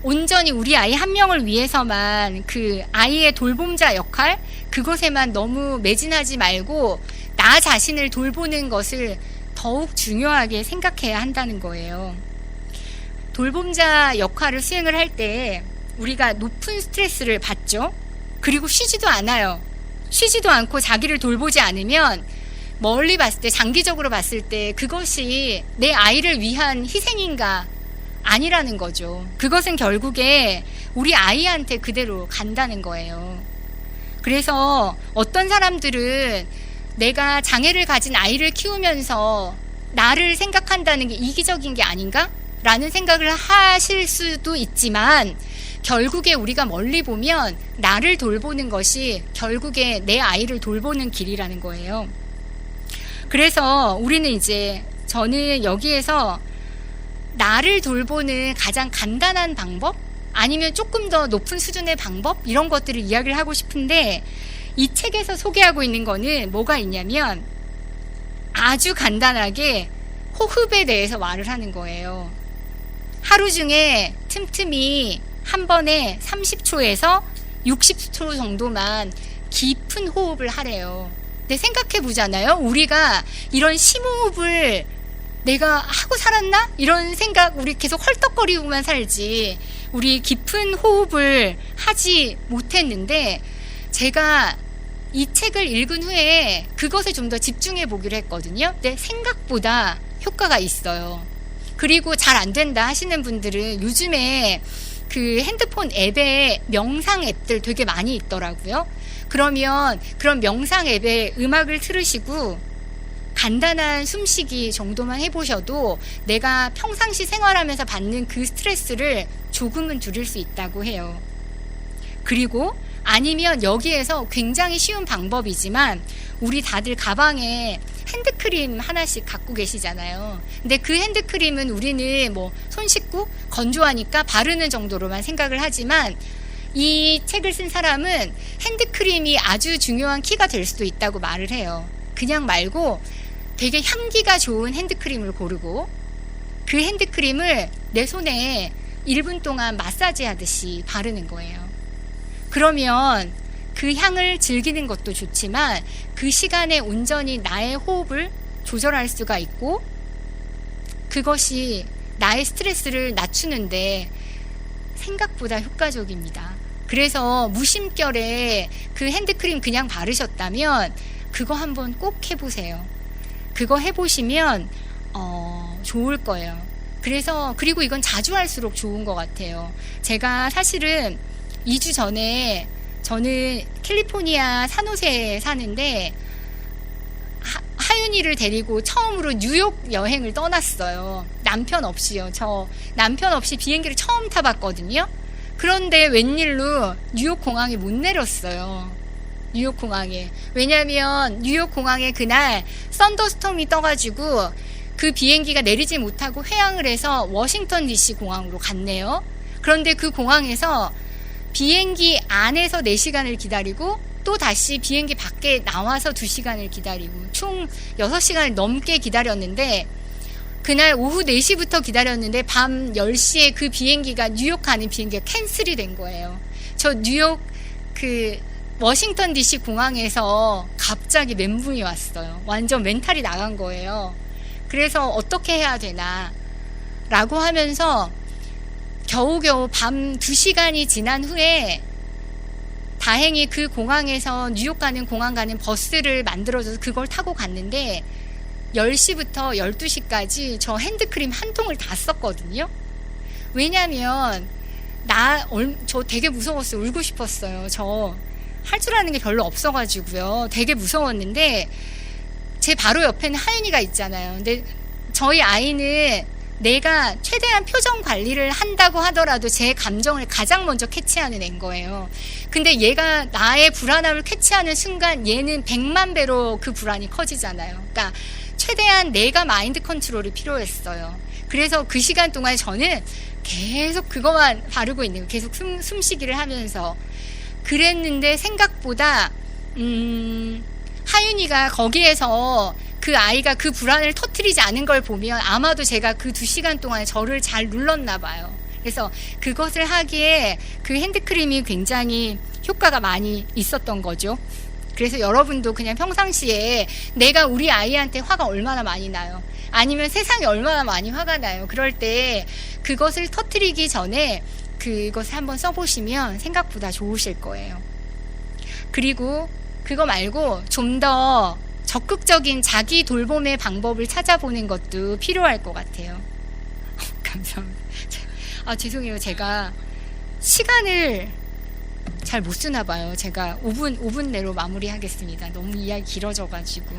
온전히 우리 아이 한 명을 위해서만 그 아이의 돌봄자 역할, 그것에만 너무 매진하지 말고 나 자신을 돌보는 것을 더욱 중요하게 생각해야 한다는 거예요. 돌봄자 역할을 수행을 할 때 우리가 높은 스트레스를 받죠. 그리고 쉬지도 않아요. 쉬지도 않고 자기를 돌보지 않으면 멀리 봤을 때, 장기적으로 봤을 때 그것이 내 아이를 위한 희생인가? 아니라는 거죠. 그것은 결국에 우리 아이한테 그대로 간다는 거예요. 그래서 어떤 사람들은 내가 장애를 가진 아이를 키우면서 나를 생각한다는 게 이기적인 게 아닌가? 라는 생각을 하실 수도 있지만, 결국에 우리가 멀리 보면 나를 돌보는 것이 결국에 내 아이를 돌보는 길이라는 거예요. 그래서 저는 여기에서 나를 돌보는 가장 간단한 방법, 아니면 조금 더 높은 수준의 방법, 이런 것들을 이야기를 하고 싶은데, 이 책에서 소개하고 있는 거는 뭐가 있냐면 아주 간단하게 호흡에 대해서 말을 하는 거예요. 하루 중에 틈틈이 한 번에 30초에서 60초 정도만 깊은 호흡을 하래요. 근데 생각해 보잖아요. 우리가 이런 심호흡을 내가 하고 살았나? 이런 생각, 우리 계속 헐떡거리고만 살지 우리 깊은 호흡을 하지 못했는데, 제가 이 책을 읽은 후에 그것에 좀 더 집중해 보기로 했거든요. 근데 생각보다 효과가 있어요. 그리고 잘 안 된다 하시는 분들은 요즘에 그 핸드폰 앱에 명상 앱들 되게 많이 있더라고요. 그러면 그런 명상 앱에 음악을 틀으시고 간단한 숨쉬기 정도만 해보셔도 내가 평상시 생활하면서 받는 그 스트레스를 조금은 줄일 수 있다고 해요. 그리고 아니면 여기에서 굉장히 쉬운 방법이지만, 우리 다들 가방에 핸드크림 하나씩 갖고 계시잖아요. 근데 그 핸드크림은 우리는 손 씻고 건조하니까 바르는 정도로만 생각을 하지만, 이 책을 쓴 사람은 핸드크림이 아주 중요한 키가 될 수도 있다고 말을 해요. 그냥 말고 되게 향기가 좋은 핸드크림을 고르고 그 핸드크림을 내 손에 1분 동안 마사지 하듯이 바르는 거예요. 그러면 그 향을 즐기는 것도 좋지만 그 시간에 온전히 나의 호흡을 조절할 수가 있고, 그것이 나의 스트레스를 낮추는데 생각보다 효과적입니다. 그래서 무심결에 그 핸드크림 그냥 바르셨다면 그거 한번 꼭 해보세요. 그거 해보시면 좋을 거예요. 그리고 이건 자주 할수록 좋은 것 같아요. 제가 사실은 2주 전에, 저는 캘리포니아 산호세에 사는데 하윤이를 데리고 처음으로 뉴욕 여행을 떠났어요. 남편 없이요. 저 남편 없이 비행기를 처음 타봤거든요. 그런데 웬일로 뉴욕 공항에 못 내렸어요. 뉴욕 공항에. 왜냐하면 뉴욕 공항에 그날 썬더스톰이 떠가지고 그 비행기가 내리지 못하고 회항을 해서 워싱턴 DC 공항으로 갔네요. 그런데 그 공항에서 비행기 안에서 4시간을 기다리고 또 다시 비행기 밖에 나와서 2시간을 기다리고 총 6시간을 넘게 기다렸는데, 그날 오후 4시부터 기다렸는데 밤 10시에 그 비행기가 뉴욕 가는 비행기가 캔슬이 된 거예요. 저 뉴욕 워싱턴 DC 공항에서 갑자기 멘붕이 왔어요. 완전 멘탈이 나간 거예요. 그래서 어떻게 해야 되나 라고 하면서 겨우겨우 밤 2시간이 지난 후에 다행히 그 공항에서 뉴욕 가는 공항 가는 버스를 만들어줘서 그걸 타고 갔는데 10시부터 12시까지 저 핸드크림 한 통을 다 썼거든요. 왜냐면 저 되게 무서웠어요. 울고 싶었어요. 저 할 줄 아는 게 별로 없어가지고요. 되게 무서웠는데 제 바로 옆에는 하윤이가 있잖아요. 근데 저희 아이는 내가 최대한 표정 관리를 한다고 하더라도 제 감정을 가장 먼저 캐치하는 애인 거예요. 근데 얘가 나의 불안함을 캐치하는 순간 얘는 100만 배로 그 불안이 커지잖아요. 그러니까 최대한 내가 마인드 컨트롤이 필요했어요. 그래서 그 시간 동안 저는 계속 그것만 바르고 있는 거예요. 계속 숨쉬기를 하면서. 그랬는데 생각보다 하윤이가 거기에서 그 아이가 그 불안을 터뜨리지 않은 걸 보면 아마도 제가 그 2시간 동안에 저를 잘 눌렀나 봐요. 그래서 그것을 하기에 그 핸드크림이 굉장히 효과가 많이 있었던 거죠. 그래서 여러분도 그냥 평상시에 내가 우리 아이한테 화가 얼마나 많이 나요, 아니면 세상에 얼마나 많이 화가 나요, 그럴 때 그것을 터뜨리기 전에 그것을 한번 써보시면 생각보다 좋으실 거예요. 그리고 그거 말고 좀 더 적극적인 자기 돌봄의 방법을 찾아보는 것도 필요할 것 같아요. 감사합니다. 죄송해요. 제가 시간을 잘 못 쓰나 봐요. 제가 5분 내로 마무리하겠습니다. 너무 이야기 길어져가지고.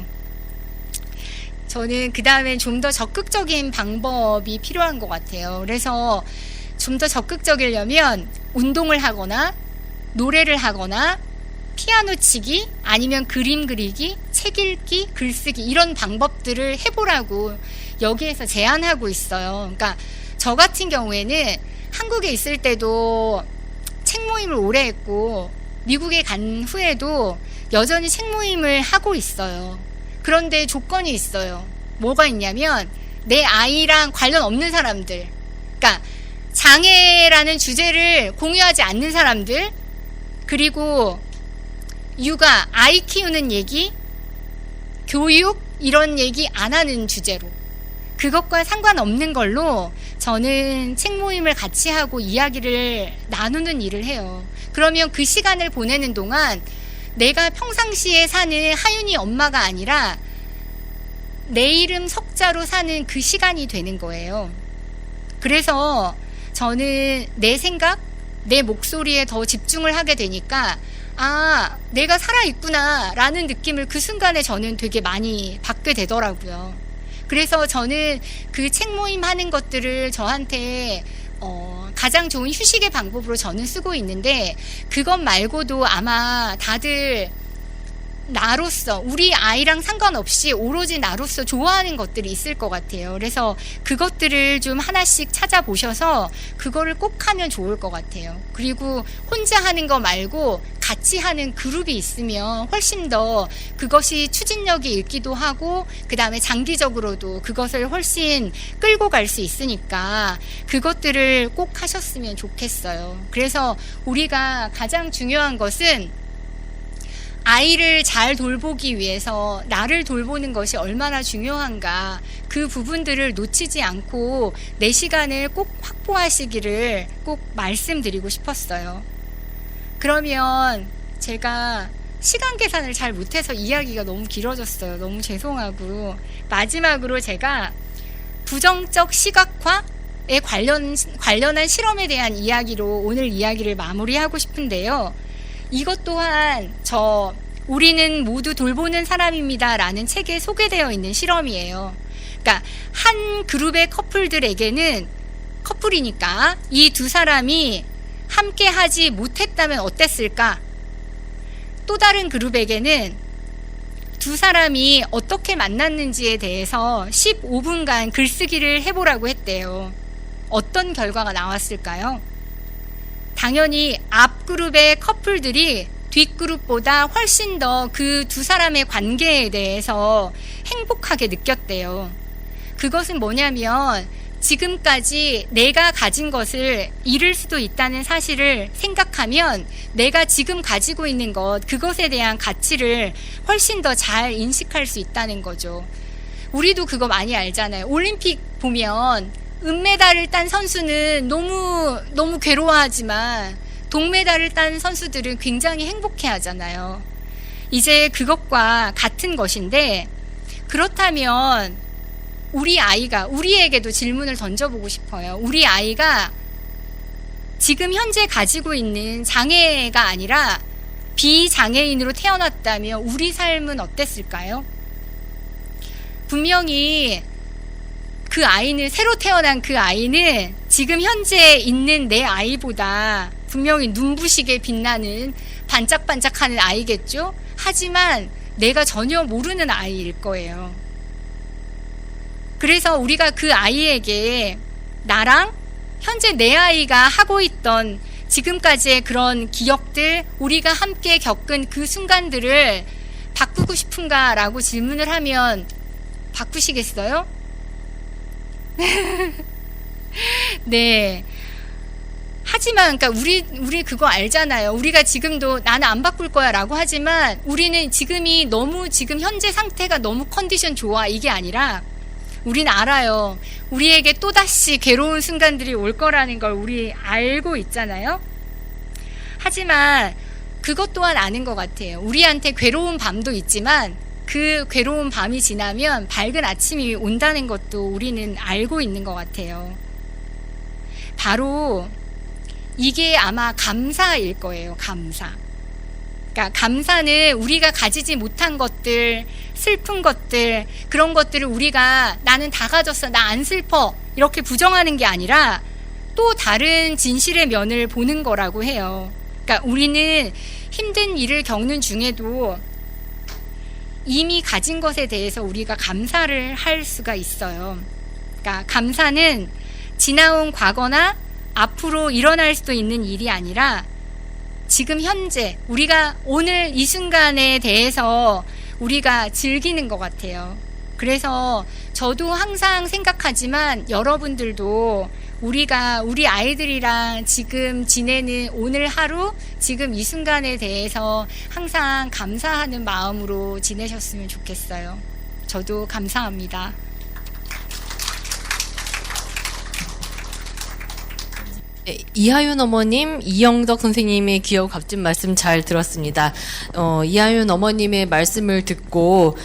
저는 그 다음엔 좀 더 적극적인 방법이 필요한 것 같아요. 그래서 좀 더 적극적이려면 운동을 하거나 노래를 하거나 피아노 치기 아니면 그림 그리기, 책 읽기, 글쓰기 이런 방법들을 해보라고 여기에서 제안하고 있어요. 그러니까 저 같은 경우에는 한국에 있을 때도 책 모임을 오래 했고 미국에 간 후에도 여전히 책 모임을 하고 있어요. 그런데 조건이 있어요. 뭐가 있냐면 내 아이랑 관련 없는 사람들, 그러니까 장애라는 주제를 공유하지 않는 사람들, 그리고 육아, 아이 키우는 얘기, 교육 이런 얘기 안 하는 주제로, 그것과 상관없는 걸로 저는 책 모임을 같이 하고 이야기를 나누는 일을 해요. 그러면 그 시간을 보내는 동안 내가 평상시에 사는 하윤이 엄마가 아니라 내 이름 석자로 사는 그 시간이 되는 거예요. 그래서 저는 내 생각, 내 목소리에 더 집중을 하게 되니까 내가 살아있구나 라는 느낌을 그 순간에 저는 되게 많이 받게 되더라고요. 그래서 저는 그 책 모임 하는 것들을 저한테 가장 좋은 휴식의 방법으로 저는 쓰고 있는데, 그것 말고도 아마 다들 나로서, 우리 아이랑 상관없이 오로지 나로서 좋아하는 것들이 있을 것 같아요. 그래서 그것들을 좀 하나씩 찾아보셔서 그거를 꼭 하면 좋을 것 같아요. 그리고 혼자 하는 거 말고 같이 하는 그룹이 있으면 훨씬 더 그것이 추진력이 있기도 하고, 그 다음에 장기적으로도 그것을 훨씬 끌고 갈 수 있으니까 그것들을 꼭 하셨으면 좋겠어요. 그래서 우리가 가장 중요한 것은 아이를 잘 돌보기 위해서 나를 돌보는 것이 얼마나 중요한가, 그 부분들을 놓치지 않고 내 시간을 꼭 확보하시기를 꼭 말씀드리고 싶었어요. 그러면 제가 시간 계산을 잘 못해서 이야기가 너무 길어졌어요. 너무 죄송하고, 마지막으로 제가 부정적 시각화에 관련한 실험에 대한 이야기로 오늘 이야기를 마무리하고 싶은데요. 이것 또한 저 우리는 모두 돌보는 사람입니다 라는 책에 소개되어 있는 실험이에요. 그러니까 한 그룹의 커플들에게는, 커플이니까 이 두 사람이 함께 하지 못했다면 어땠을까? 또 다른 그룹에게는 두 사람이 어떻게 만났는지에 대해서 15분간 글쓰기를 해보라고 했대요. 어떤 결과가 나왔을까요? 당연히 앞 그룹의 커플들이 뒷 그룹보다 훨씬 더 그 두 사람의 관계에 대해서 행복하게 느꼈대요. 그것은 뭐냐면 지금까지 내가 가진 것을 잃을 수도 있다는 사실을 생각하면 내가 지금 가지고 있는 것, 그것에 대한 가치를 훨씬 더 잘 인식할 수 있다는 거죠. 우리도 그거 많이 알잖아요. 올림픽 보면 은메달을 딴 선수는 너무 괴로워하지만 동메달을 딴 선수들은 굉장히 행복해 하잖아요. 이제 그것과 같은 것인데, 그렇다면 우리에게도 질문을 던져보고 싶어요. 우리 아이가 지금 현재 가지고 있는 장애가 아니라 비장애인으로 태어났다면 우리 삶은 어땠을까요? 분명히 새로 태어난 그 아이는 지금 현재 있는 내 아이보다 분명히 눈부시게 빛나는 반짝반짝하는 아이겠죠? 하지만 내가 전혀 모르는 아이일 거예요. 그래서 우리가 그 아이에게 나랑 현재 내 아이가 하고 있던 지금까지의 그런 기억들, 우리가 함께 겪은 그 순간들을 바꾸고 싶은가라고 질문을 하면 바꾸시겠어요? 네. 하지만 그러니까 우리 그거 알잖아요. 우리가 지금도 나는 안 바꿀 거야라고 하지만 우리는 지금이 너무 지금 현재 상태가 너무 컨디션 좋아 이게 아니라 우리는 알아요. 우리에게 또다시 괴로운 순간들이 올 거라는 걸 우리 알고 있잖아요. 하지만 그것 또한 아는 것 같아요. 우리한테 괴로운 밤도 있지만 그 괴로운 밤이 지나면 밝은 아침이 온다는 것도 우리는 알고 있는 것 같아요. 바로 이게 아마 감사일 거예요. 감사. 그러니까 감사는 우리가 가지지 못한 것들, 슬픈 것들, 그런 것들을 우리가 나는 다 가졌어, 나 안 슬퍼 이렇게 부정하는 게 아니라 또 다른 진실의 면을 보는 거라고 해요. 그러니까 우리는 힘든 일을 겪는 중에도 이미 가진 것에 대해서 우리가 감사를 할 수가 있어요. 그러니까 감사는 지나온 과거나 앞으로 일어날 수도 있는 일이 아니라 지금 현재 우리가 오늘 이 순간에 대해서 우리가 즐기는 것 같아요. 그래서 저도 항상 생각하지만 여러분들도 우리가 우리 아이들이랑 지금 지내는 오늘 하루, 지금 이 순간에 대해서 항상 감사하는 마음으로 지내셨으면 좋겠어요. 저도 감사합니다. 네, 이하윤 어머님, 이영덕 선생님의 귀하고 값진 말씀 잘 들었습니다. 이하윤 어머님의 말씀을 듣고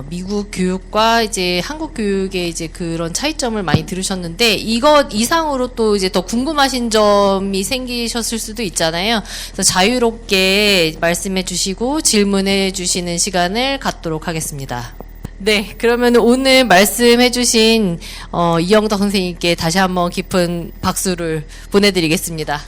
미국 교육과 이제 한국 교육의 이제 그런 차이점을 많이 들으셨는데 이것 이상으로 또 이제 더 궁금하신 점이 생기셨을 수도 있잖아요. 그래서 자유롭게 말씀해 주시고 질문해 주시는 시간을 갖도록 하겠습니다. 네, 그러면 오늘 말씀해주신 이영덕 선생님께 다시 한번 깊은 박수를 보내드리겠습니다.